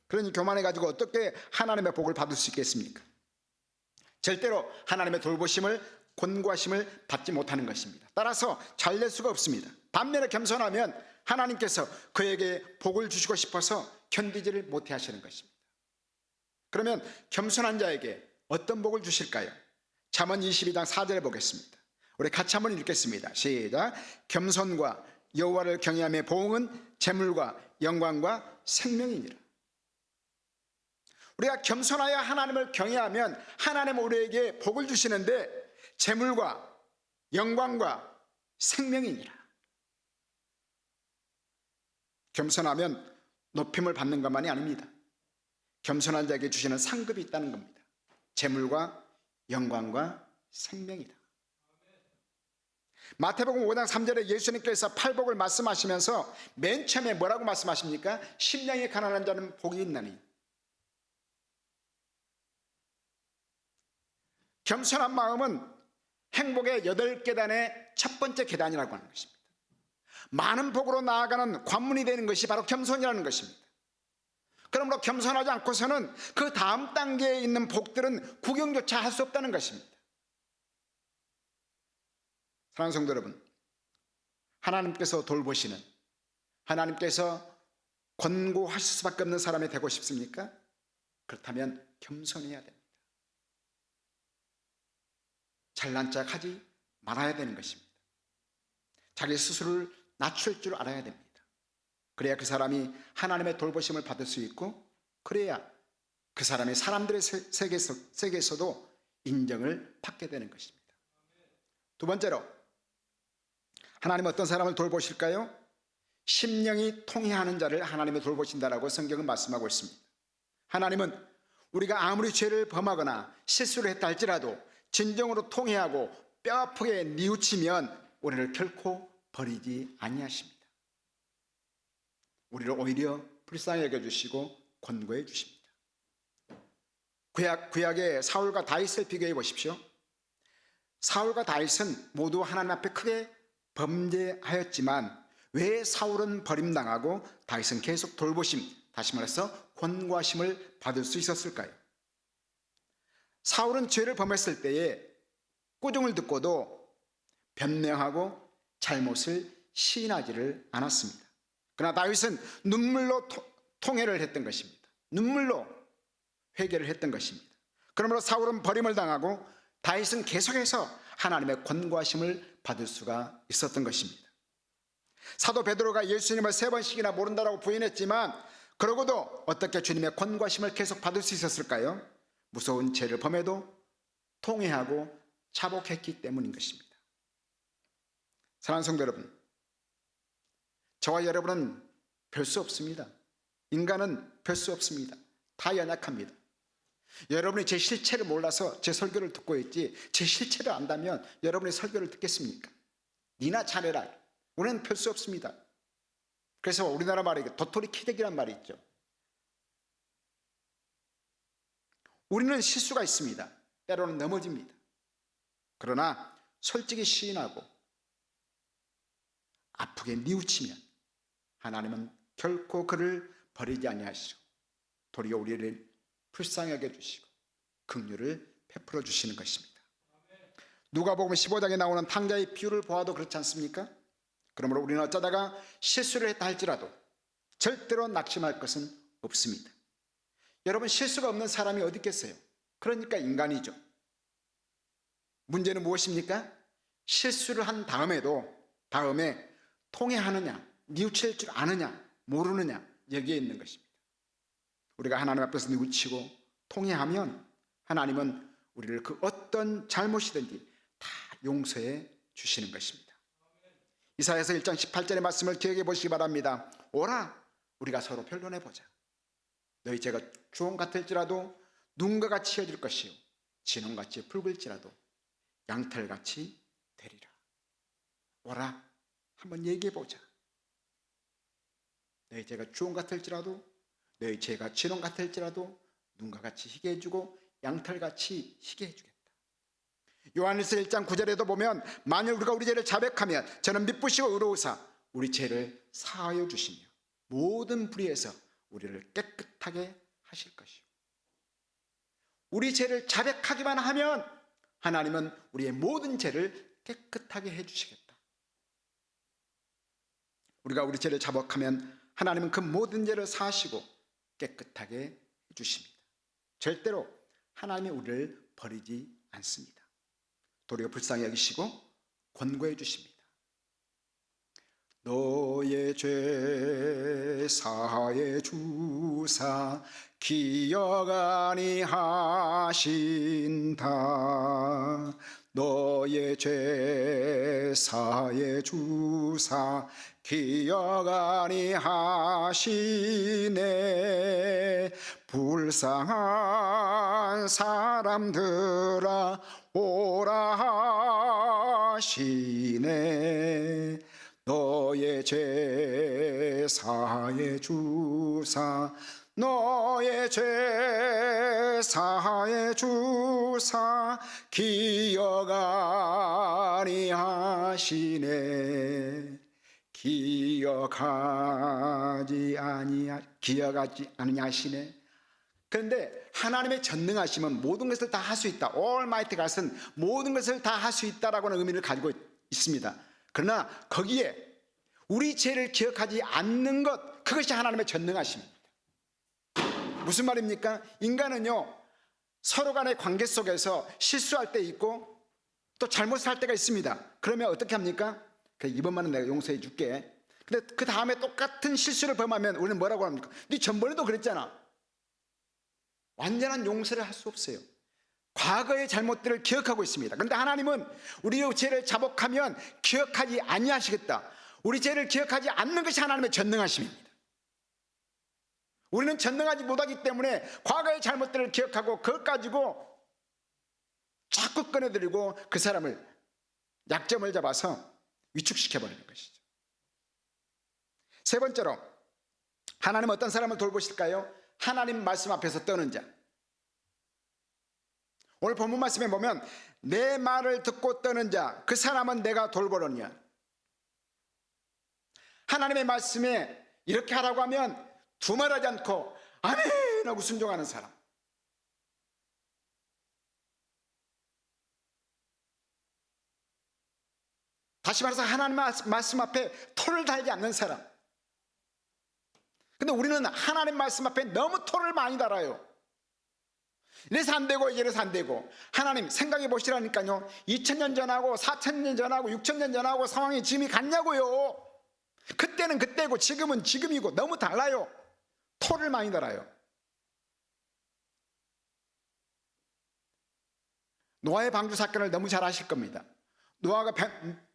Speaker 7: 그러니 교만해가지고 어떻게 하나님의 복을 받을 수 있겠습니까? 절대로 하나님의 돌보심을, 권고하심을 받지 못하는 것입니다. 따라서 잘 될 수가 없습니다. 반면에 겸손하면 하나님께서 그에게 복을 주시고 싶어서 견디지를 못해 하시는 것입니다. 그러면 겸손한 자에게 어떤 복을 주실까요? 잠언 22장 4절에 보겠습니다. 우리 같이 한번 읽겠습니다. 시작. 겸손과 여호와를 경외함의 보응은 재물과 영광과 생명이니라. 우리가 겸손하여 하나님을 경외하면 하나님은 우리에게 복을 주시는데 재물과 영광과 생명이니라. 겸손하면 높임을 받는 것만이 아닙니다. 겸손한 자에게 주시는 상급이 있다는 겁니다. 재물과 영광과 생명이다. 마태복음 5장 3절에 예수님께서 팔복을 말씀하시면서 맨 처음에 뭐라고 말씀하십니까? 심령이 가난한 자는 복이 있나니. 겸손한 마음은 행복의 8계단의 첫 번째 계단이라고 하는 것입니다. 많은 복으로 나아가는 관문이 되는 것이 바로 겸손이라는 것입니다. 그러므로 겸손하지 않고서는 그 다음 단계에 있는 복들은 구경조차 할 수 없다는 것입니다. 사랑하는 성도 여러분, 하나님께서 돌보시는, 하나님께서 권고하실 수밖에 없는 사람이 되고 싶습니까? 그렇다면 겸손해야 됩니다. 잘난 척 하지 말아야 되는 것입니다. 자기 스스로를 낮출 줄 알아야 됩니다. 그래야 그 사람이 하나님의 돌보심을 받을 수 있고, 그래야 그 사람이 사람들의 세계에서도 인정을 받게 되는 것입니다. 두 번째로, 하나님은 어떤 사람을 돌보실까요? 심령이 통회하는 자를 하나님이 돌보신다라고 성경은 말씀하고 있습니다. 하나님은 우리가 아무리 죄를 범하거나 실수를 했다 할지라도 진정으로 통회하고 뼈아프게 뉘우치면 우리를 결코 버리지 아니하십니다. 우리를 오히려 불쌍히 여겨주시고 권고해 주십니다. 구약의 사울과 다윗을 비교해 보십시오. 사울과 다윗은 모두 하나님 앞에 크게 범죄하였지만 왜 사울은 버림당하고 다윗은 계속 돌보심, 다시 말해서 권고하심을 받을 수 있었을까요? 사울은 죄를 범했을 때에 꾸중을 듣고도 변명하고 잘못을 시인하지를 않았습니다. 그러나 다윗은 눈물로 통회를 했던 것입니다. 눈물로 회개를 했던 것입니다. 그러므로 사울은 버림을 당하고 다윗은 계속해서 하나님의 권고하심을 받을 수가 있었던 것입니다. 사도 베드로가 예수님을 3번씩이나 모른다라고 부인했지만 그러고도 어떻게 주님의 권고하심을 계속 받을 수 있었을까요? 무서운 죄를 범해도 통회하고 자복했기 때문인 것입니다. 사랑하는 성도 여러분, 저와 여러분은 별 수 없습니다. 인간은 별 수 없습니다. 다 연약합니다. 여러분이 제 실체를 몰라서 제 설교를 듣고 있지, 제 실체를 안다면 여러분의 설교를 듣겠습니까? 니나 자네라. 우리는 별 수 없습니다. 그래서 우리나라 말에 도토리 키재기란 말이 있죠. 우리는 실수가 있습니다. 때로는 넘어집니다. 그러나 솔직히 시인하고 아프게 뉘우치면 하나님은 결코 그를 버리지 아니하시고 도리어 우리를 불쌍하게 해주시고 긍휼을 베풀어 주시는 것입니다. 누가복음 15장에 나오는 탕자의 비유를 보아도 그렇지 않습니까? 그러므로 우리는 어쩌다가 실수를 했다 할지라도 절대로 낙심할 것은 없습니다. 여러분, 실수가 없는 사람이 어디 있겠어요? 그러니까 인간이죠. 문제는 무엇입니까? 실수를 한 다음에 통해하느냐, 뉘우칠 줄 아느냐, 모르느냐, 여기에 있는 것입니다. 우리가 하나님 앞에서 뉘우치고 통해하면 하나님은 우리를 그 어떤 잘못이든지 다 용서해 주시는 것입니다. 이사야서 1장 18절의 말씀을 기억해 보시기 바랍니다. 오라, 우리가 서로 변론해 보자. 너희 죄가 주홍 같을지라도 눈과 같이 헤어질 것이요 진홍같이 붉을지라도 양털같이 되리라. 오라, 한번 얘기해 보자. 너희 죄가 주홍 같을지라도, 너희 죄가 진홍 같을지라도 눈과 같이 희게 해주고 양털같이 희게 해주겠다. 요한일서 1장 9절에도 보면 만일 우리가 우리 죄를 자백하면 저는 미쁘시고 의로우사 우리 죄를 사하여 주시며 모든 불의에서 우리를 깨끗하게 하실 것이요. 우리 죄를 자백하기만 하면 하나님은 우리의 모든 죄를 깨끗하게 해주시겠다. 우리가 우리 죄를 자백하면 하나님은 그 모든 죄를 사하시고 깨끗하게 해주십니다. 절대로 하나님이 우리를 버리지 않습니다. 도리어 불쌍히 여기시고 권고해 주십니다. 너의 죄 사하여 주사 기억 아니하신다. 너의 죄 사하여 주사 기억 아니하시네. 불쌍한 사람들아 오라 하시네. 너의 죄 사하여 주사 너의 죄 사하여 주사 기억 아니하시네. 기억하지 아니하시네. 그런데 하나님의 전능하심은 모든 것을 다 할 수 있다. Almighty God은 모든 것을 다 할 수 있다라고는 의미를 가지고 있습니다. 그러나 거기에 우리 죄를 기억하지 않는 것, 그것이 하나님의 전능하심입니다. 무슨 말입니까? 인간은요 서로 간의 관계 속에서 실수할 때 있고 또 잘못을 할 때가 있습니다. 그러면 어떻게 합니까? 이번만은 내가 용서해 줄게. 근데 그 다음에 똑같은 실수를 범하면 우리는 뭐라고 합니까? 네 전번에도 그랬잖아. 완전한 용서를 할 수 없어요. 과거의 잘못들을 기억하고 있습니다. 그런데 하나님은 우리의 죄를 자복하면 기억하지 아니하시겠다. 우리 죄를 기억하지 않는 것이 하나님의 전능하심입니다. 우리는 전능하지 못하기 때문에 과거의 잘못들을 기억하고 그것 가지고 자꾸 꺼내들이고 그 사람을 약점을 잡아서 위축시켜버리는 것이죠. 세 번째로 하나님 어떤 사람을 돌보실까요? 하나님 말씀 앞에서 떠는 자. 오늘 본문 말씀에 보면 내 말을 듣고 떠는 자, 그 사람은 내가 돌보려니와. 하나님의 말씀에 이렇게 하라고 하면 두말하지 않고 아멘 하고 순종하는 사람. 다시 말해서 하나님 말씀 앞에 토를 달지 않는 사람. 근데 우리는 하나님 말씀 앞에 너무 토를 많이 달아요. 이래서 안 되고 이래서 안 되고. 하나님 생각해 보시라니까요. 2000년 전하고 4000년 전하고 6000년 전하고 상황이 지금이 같냐고요. 그때는 그때고 지금은 지금이고 너무 달라요. 토를 많이 달아요. 노아의 방주 사건을 너무 잘 아실 겁니다. 노아가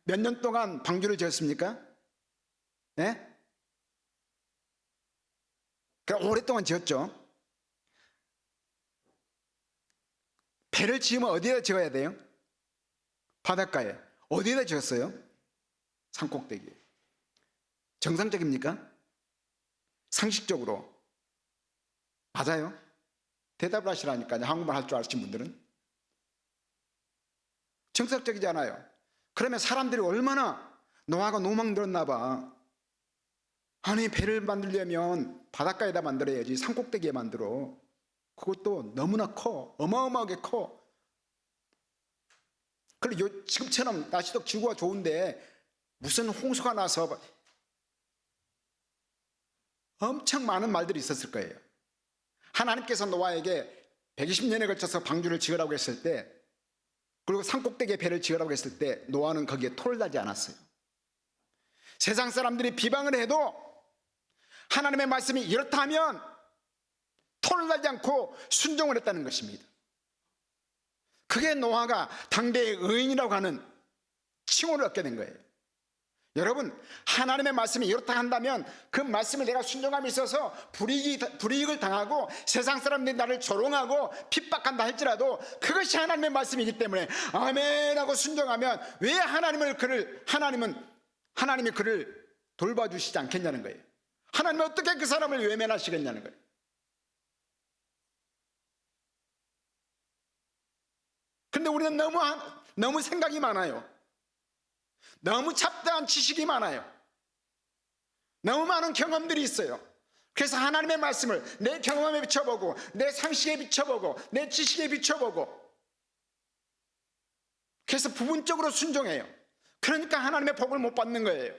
Speaker 7: 몇 년 동안 방주를 지었습니까? 네? 오랫동안 지었죠. 배를 지으면 어디에다 지어야 돼요? 바닷가에. 어디에다 지었어요? 산꼭대기에. 정상적입니까? 상식적으로 맞아요? 대답을 하시라니까요. 한국말 할 줄 아시는 분들은. 정상적이지 않아요. 그러면 사람들이 얼마나 노아가 노망 들었나 봐. 아니 배를 만들려면 바닷가에다 만들어야지 산꼭대기에 만들어. 그것도 너무나 커. 어마어마하게 커. 그리고 지금처럼 날씨도 기후가 좋은데 무슨 홍수가 나서 엄청 많은 말들이 있었을 거예요. 하나님께서 노아에게 120년에 걸쳐서 방주를 지으라고 했을 때, 그리고 산꼭대기에 배를 지으라고 했을 때 노아는 거기에 토를 달지 않았어요. 세상 사람들이 비방을 해도 하나님의 말씀이 이렇다 하면 토를 달지 않고 순종을 했다는 것입니다. 그게 노아가 당대의 의인이라고 하는 칭호를 얻게 된 거예요. 여러분, 하나님의 말씀이 이렇다 한다면 그 말씀을 내가 순종함에 있어서 불이익을 당하고 세상 사람들이 나를 조롱하고 핍박한다 할지라도 그것이 하나님의 말씀이기 때문에 아멘 하고 순종하면 왜 하나님이 그를 돌봐주시지 않겠냐는 거예요. 하나님은 어떻게 그 사람을 외면하시겠냐는 거예요. 근데 우리는 너무 생각이 많아요. 너무 잡다한 지식이 많아요. 너무 많은 경험들이 있어요. 그래서 하나님의 말씀을 내 경험에 비춰보고 내 상식에 비춰보고 내 지식에 비춰보고 그래서 부분적으로 순종해요. 그러니까 하나님의 복을 못 받는 거예요.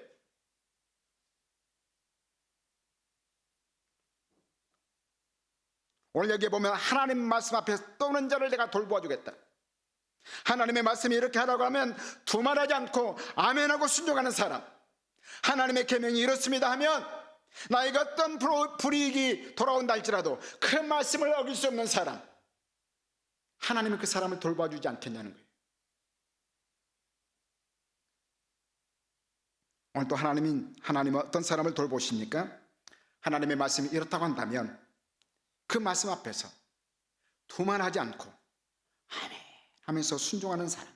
Speaker 7: 오늘 여기에 보면 하나님 말씀 앞에서 떠오는 자를 내가 돌보아주겠다. 하나님의 말씀이 이렇게 하라고 하면 두말하지 않고 아멘하고 순종하는 사람, 하나님의 계명이 이렇습니다 하면 나에게 어떤 불이익이 돌아온다 할지라도 그 말씀을 어길 수 없는 사람, 하나님은 그 사람을 돌봐주지 않겠냐는 거예요. 오늘 또 하나님은 어떤 사람을 돌보십니까? 하나님의 말씀이 이렇다고 한다면 그 말씀 앞에서 두말하지 않고 아멘 하면서 순종하는 사람,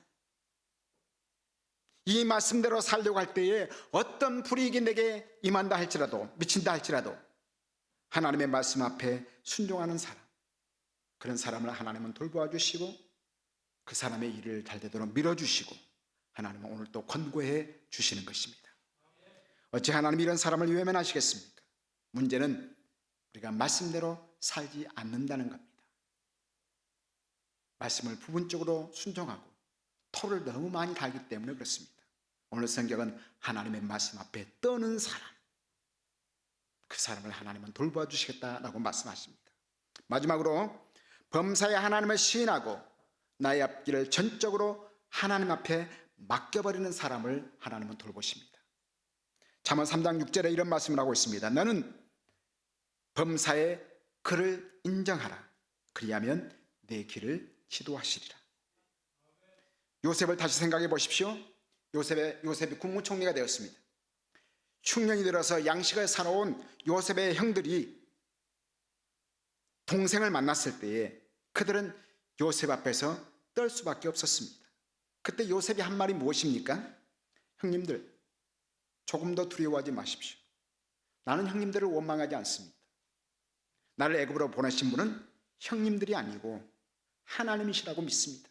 Speaker 7: 이 말씀대로 살려고 할 때에 어떤 불이익이 내게 임한다 할지라도 미친다 할지라도 하나님의 말씀 앞에 순종하는 사람, 그런 사람을 하나님은 돌보아 주시고 그 사람의 일을 잘 되도록 밀어주시고 하나님은 오늘 또 권고해 주시는 것입니다. 어찌 하나님이 이런 사람을 외면하시겠습니까? 문제는 우리가 말씀대로 살지 않는다는 겁니다. 말씀을 부분적으로 순종하고 토를 너무 많이 달기 때문에 그렇습니다. 오늘 성경은 하나님의 말씀 앞에 떠는 사람, 그 사람을 하나님은 돌보아 주시겠다라고 말씀하십니다. 마지막으로 범사에 하나님을 시인하고 나의 앞길을 전적으로 하나님 앞에 맡겨버리는 사람을 하나님은 돌보십니다. 잠언 3장 6절에 이런 말씀을 하고 있습니다. 너는 범사에 그를 인정하라. 그리하면 내 길을 지도하시리라. 요셉을 다시 생각해 보십시오. 요셉이 국무총리가 되었습니다. 흉년이 들어서 양식을 사놓은 요셉의 형들이 동생을 만났을 때에 그들은 요셉 앞에서 떨 수밖에 없었습니다. 그때 요셉이 한 말이 무엇입니까? 형님들, 조금 더 두려워하지 마십시오. 나는 형님들을 원망하지 않습니다. 나를 애굽으로 보내신 분은 형님들이 아니고 하나님이시라고 믿습니다.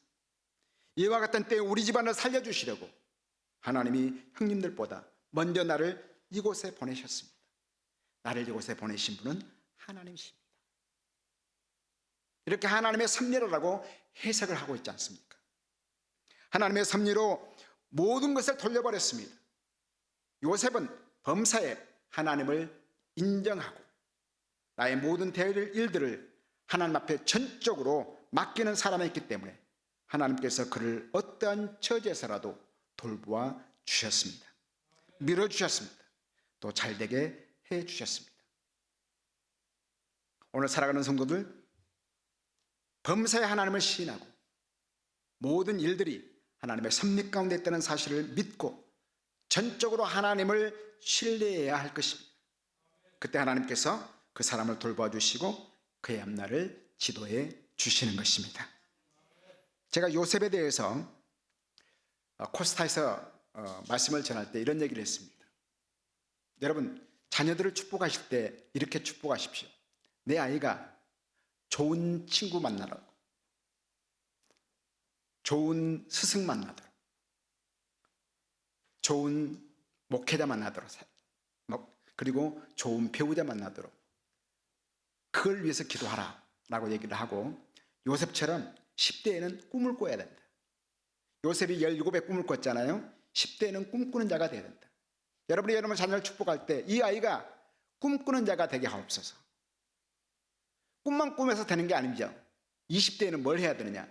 Speaker 7: 이와 같은 때에 우리 집안을 살려주시려고 하나님이 형님들보다 먼저 나를 이곳에 보내셨습니다. 나를 이곳에 보내신 분은 하나님이십니다. 이렇게 하나님의 섭리라고 해석을 하고 있지 않습니까? 하나님의 섭리로 모든 것을 돌려버렸습니다. 요셉은 범사에 하나님을 인정하고 나의 모든 일들을 하나님 앞에 전적으로 맡기는 사람이었기 때문에 하나님께서 그를 어떠한 처지에서라도 돌보아 주셨습니다. 밀어주셨습니다. 또 잘되게 해주셨습니다. 오늘 살아가는 성도들, 범사에 하나님을 시인하고 모든 일들이 하나님의 섭리 가운데 있다는 사실을 믿고 전적으로 하나님을 신뢰해야 할 것입니다. 그때 하나님께서 그 사람을 돌보아 주시고 그의 앞날을 지도해 주시는 것입니다. 제가 요셉에 대해서 코스타에서 말씀을 전할 때 이런 얘기를 했습니다. 여러분, 자녀들을 축복하실 때 이렇게 축복하십시오. 내 아이가 좋은 친구 만나라고, 좋은 스승 만나도록, 좋은 목회자 만나도록, 그리고 좋은 배우자 만나도록 그걸 위해서 기도하라 라고 얘기를 하고, 요셉처럼 10대에는 꿈을 꿔야 된다. 요셉이 17의 꿈을 꿨잖아요. 10대에는 꿈꾸는 자가 돼야 된다. 여러분이 여러분 자녀를 축복할 때 이 아이가 꿈꾸는 자가 되게 하옵소서. 꿈만 꾸면서 되는 게 아니죠. 20대에는 뭘 해야 되느냐?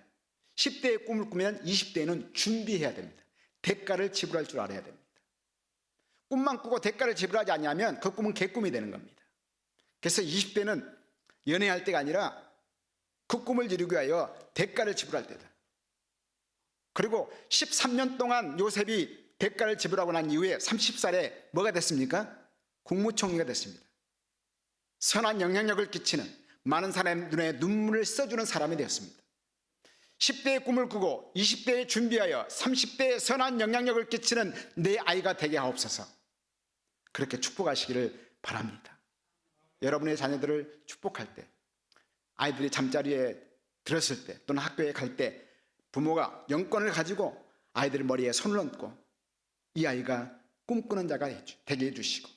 Speaker 7: 10대의 꿈을 꾸면 20대에는 준비해야 됩니다. 대가를 지불할 줄 알아야 됩니다. 꿈만 꾸고 대가를 지불하지 않냐면 그 꿈은 개꿈이 되는 겁니다. 그래서 20대는 연애할 때가 아니라 그 꿈을 이루기 위하여 대가를 지불할 때다. 그리고 13년 동안 요셉이 대가를 지불하고 난 이후에 30살에 뭐가 됐습니까? 국무총리가 됐습니다. 선한 영향력을 끼치는, 많은 사람의 눈에 눈물을 써주는 사람이 되었습니다. 10대의 꿈을 꾸고 20대에 준비하여 30대에 선한 영향력을 끼치는 내 아이가 되게 하옵소서. 그렇게 축복하시기를 바랍니다. 여러분의 자녀들을 축복할 때, 아이들이 잠자리에 들었을 때 또는 학교에 갈 때 부모가 영권을 가지고 아이들 머리에 손을 얹고 이 아이가 꿈꾸는 자가 되게 해주시고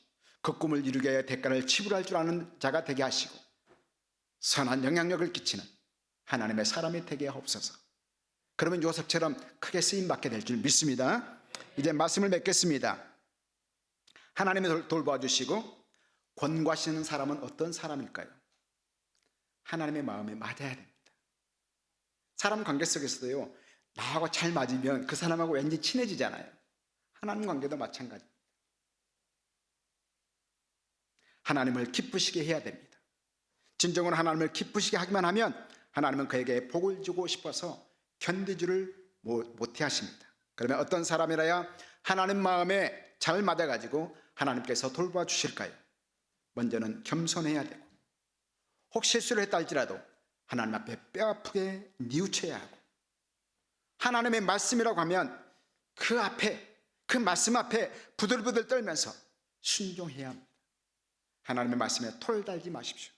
Speaker 7: 그 꿈을 이루게 위해 대가를 지불할 줄 아는 자가 되게 하시고 선한 영향력을 끼치는 하나님의 사람이 되게 하옵소서. 그러면 요셉처럼 크게 쓰임받게 될 줄 믿습니다. 이제 말씀을 맺겠습니다. 하나님이 돌봐주시고 권고하시는 사람은 어떤 사람일까요? 하나님의 마음에 맞아야 됩니다. 사람 관계 속에서도요, 나하고 잘 맞으면 그 사람하고 왠지 친해지잖아요. 하나님 관계도 마찬가지입니다. 하나님을 기쁘시게 해야 됩니다. 진정으로 하나님을 기쁘시게 하기만 하면 하나님은 그에게 복을 주고 싶어서 견디지를 못해 하십니다. 그러면 어떤 사람이라야 하나님 마음에 잘 맞아가지고 하나님께서 돌봐 주실까요? 먼저는 겸손해야 되고, 혹 실수를 했다 할지라도 하나님 앞에 뼈아프게 뉘우쳐야 하고, 하나님의 말씀이라고 하면 그 앞에, 그 말씀 앞에 부들부들 떨면서 순종해야 합니다. 하나님의 말씀에 톨 달지 마십시오.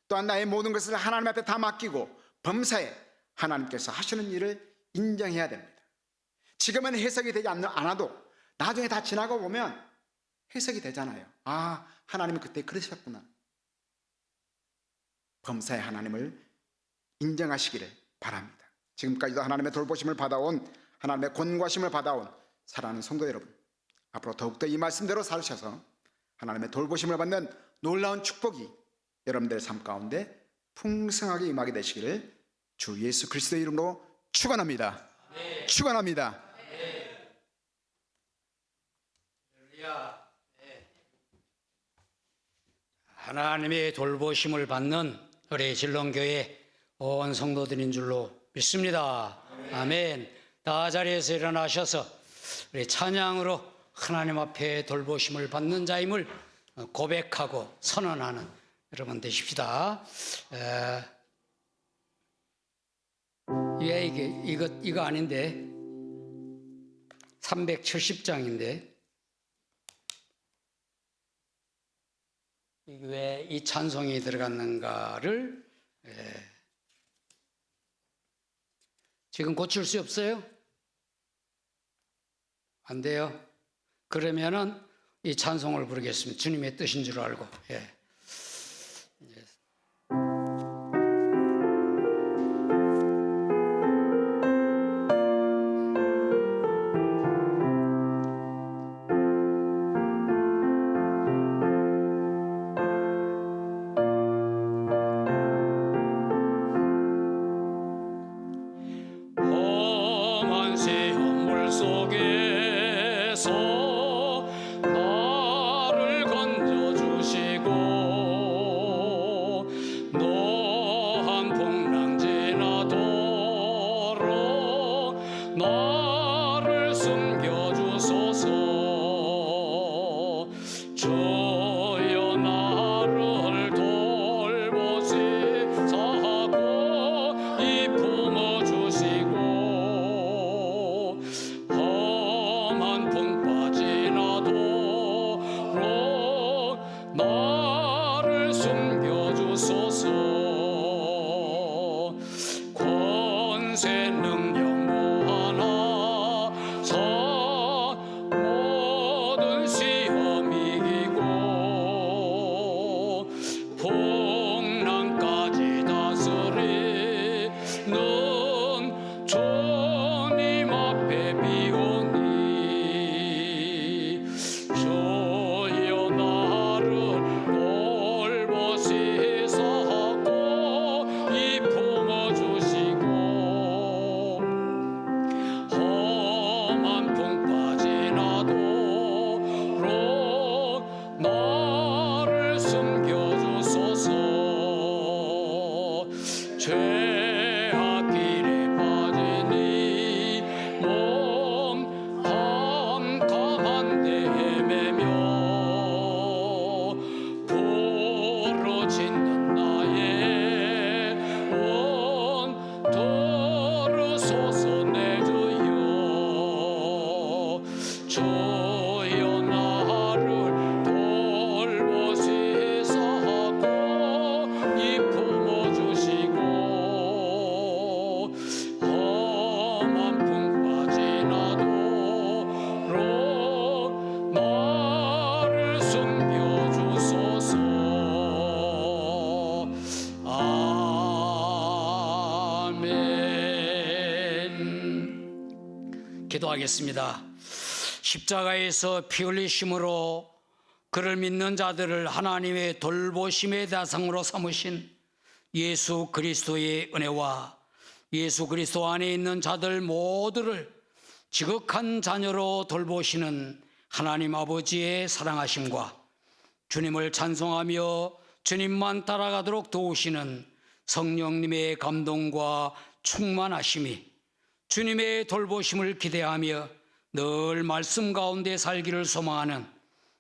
Speaker 7: 또한 나의 모든 것을 하나님 앞에 다 맡기고 범사에 하나님께서 하시는 일을 인정해야 됩니다. 지금은 해석이 되지 않아도 나중에 다 지나고 보면 해석이 되잖아요. 아, 하나님은 그때 그러셨구나. 범사에 하나님을 인정하시기를 바랍니다. 지금까지도 하나님의 돌보심을 받아온, 하나님의 권고하심을 받아온 사랑하는 성도 여러분, 앞으로 더욱더 이 말씀대로 살으셔서 하나님의 돌보심을 받는 놀라운 축복이 여러분들의 삶 가운데 풍성하게 임하게 되시기를 주 예수 그리스도의 이름으로 축원합니다. 축원합니다.
Speaker 4: 하나님의 돌보심을 받는 우리 진롱교회 온 성도들인 줄로 믿습니다. 아멘. 다 자리에서 일어나셔서 우리 찬양으로 하나님 앞에 돌보심을 받는 자임을 고백하고 선언하는 여러분 되십시다. 이거 아닌데 370장인데 왜 이 찬송이 들어갔는가를 지금 고칠 수 없어요? 안 돼요? 그러면은 이 찬송을 부르겠습니다. 주님의 뜻인 줄 알고. 험한 시험물 속에서 나를 건져주시고 노한 풍랑 지나도록 나를 숨겨주소서. 주여 나를 돌보시사하고 이 품어주시고 험한 풍파 지나도록 나를 숨겨주소서. 권세 능력 무한하사 모든 시험 이기고 풍랑까지 다스리는 주님 앞에 비오니 주여 나를 돌보시사하고 이 품어주시고 험한 풍파 지나도록 기도하겠습니다. 십자가에서 피 흘리심으로 그를 믿는 자들을 하나님의 돌보심의 대상으로 삼으신 예수 그리스도의 은혜와 예수 그리스도 안에 있는 자들 모두를 지극한 자녀로 돌보시는 하나님 아버지의 사랑하심과 주님을 찬송하며 주님만 따라가도록 도우시는 성령님의 감동과 충만하심이 주님의 돌보심을 기대하며 늘 말씀 가운데 살기를 소망하는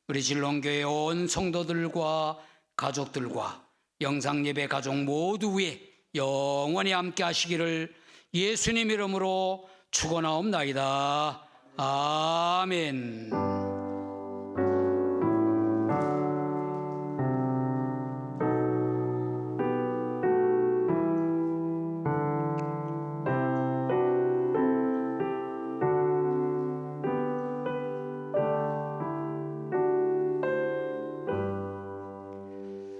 Speaker 4: 우리 진롱교회 온 성도들과 가족들과 영상예배 가족 모두 위에 영원히 함께 하시기를 예수님 이름으로 축원하옵나이다. 아멘.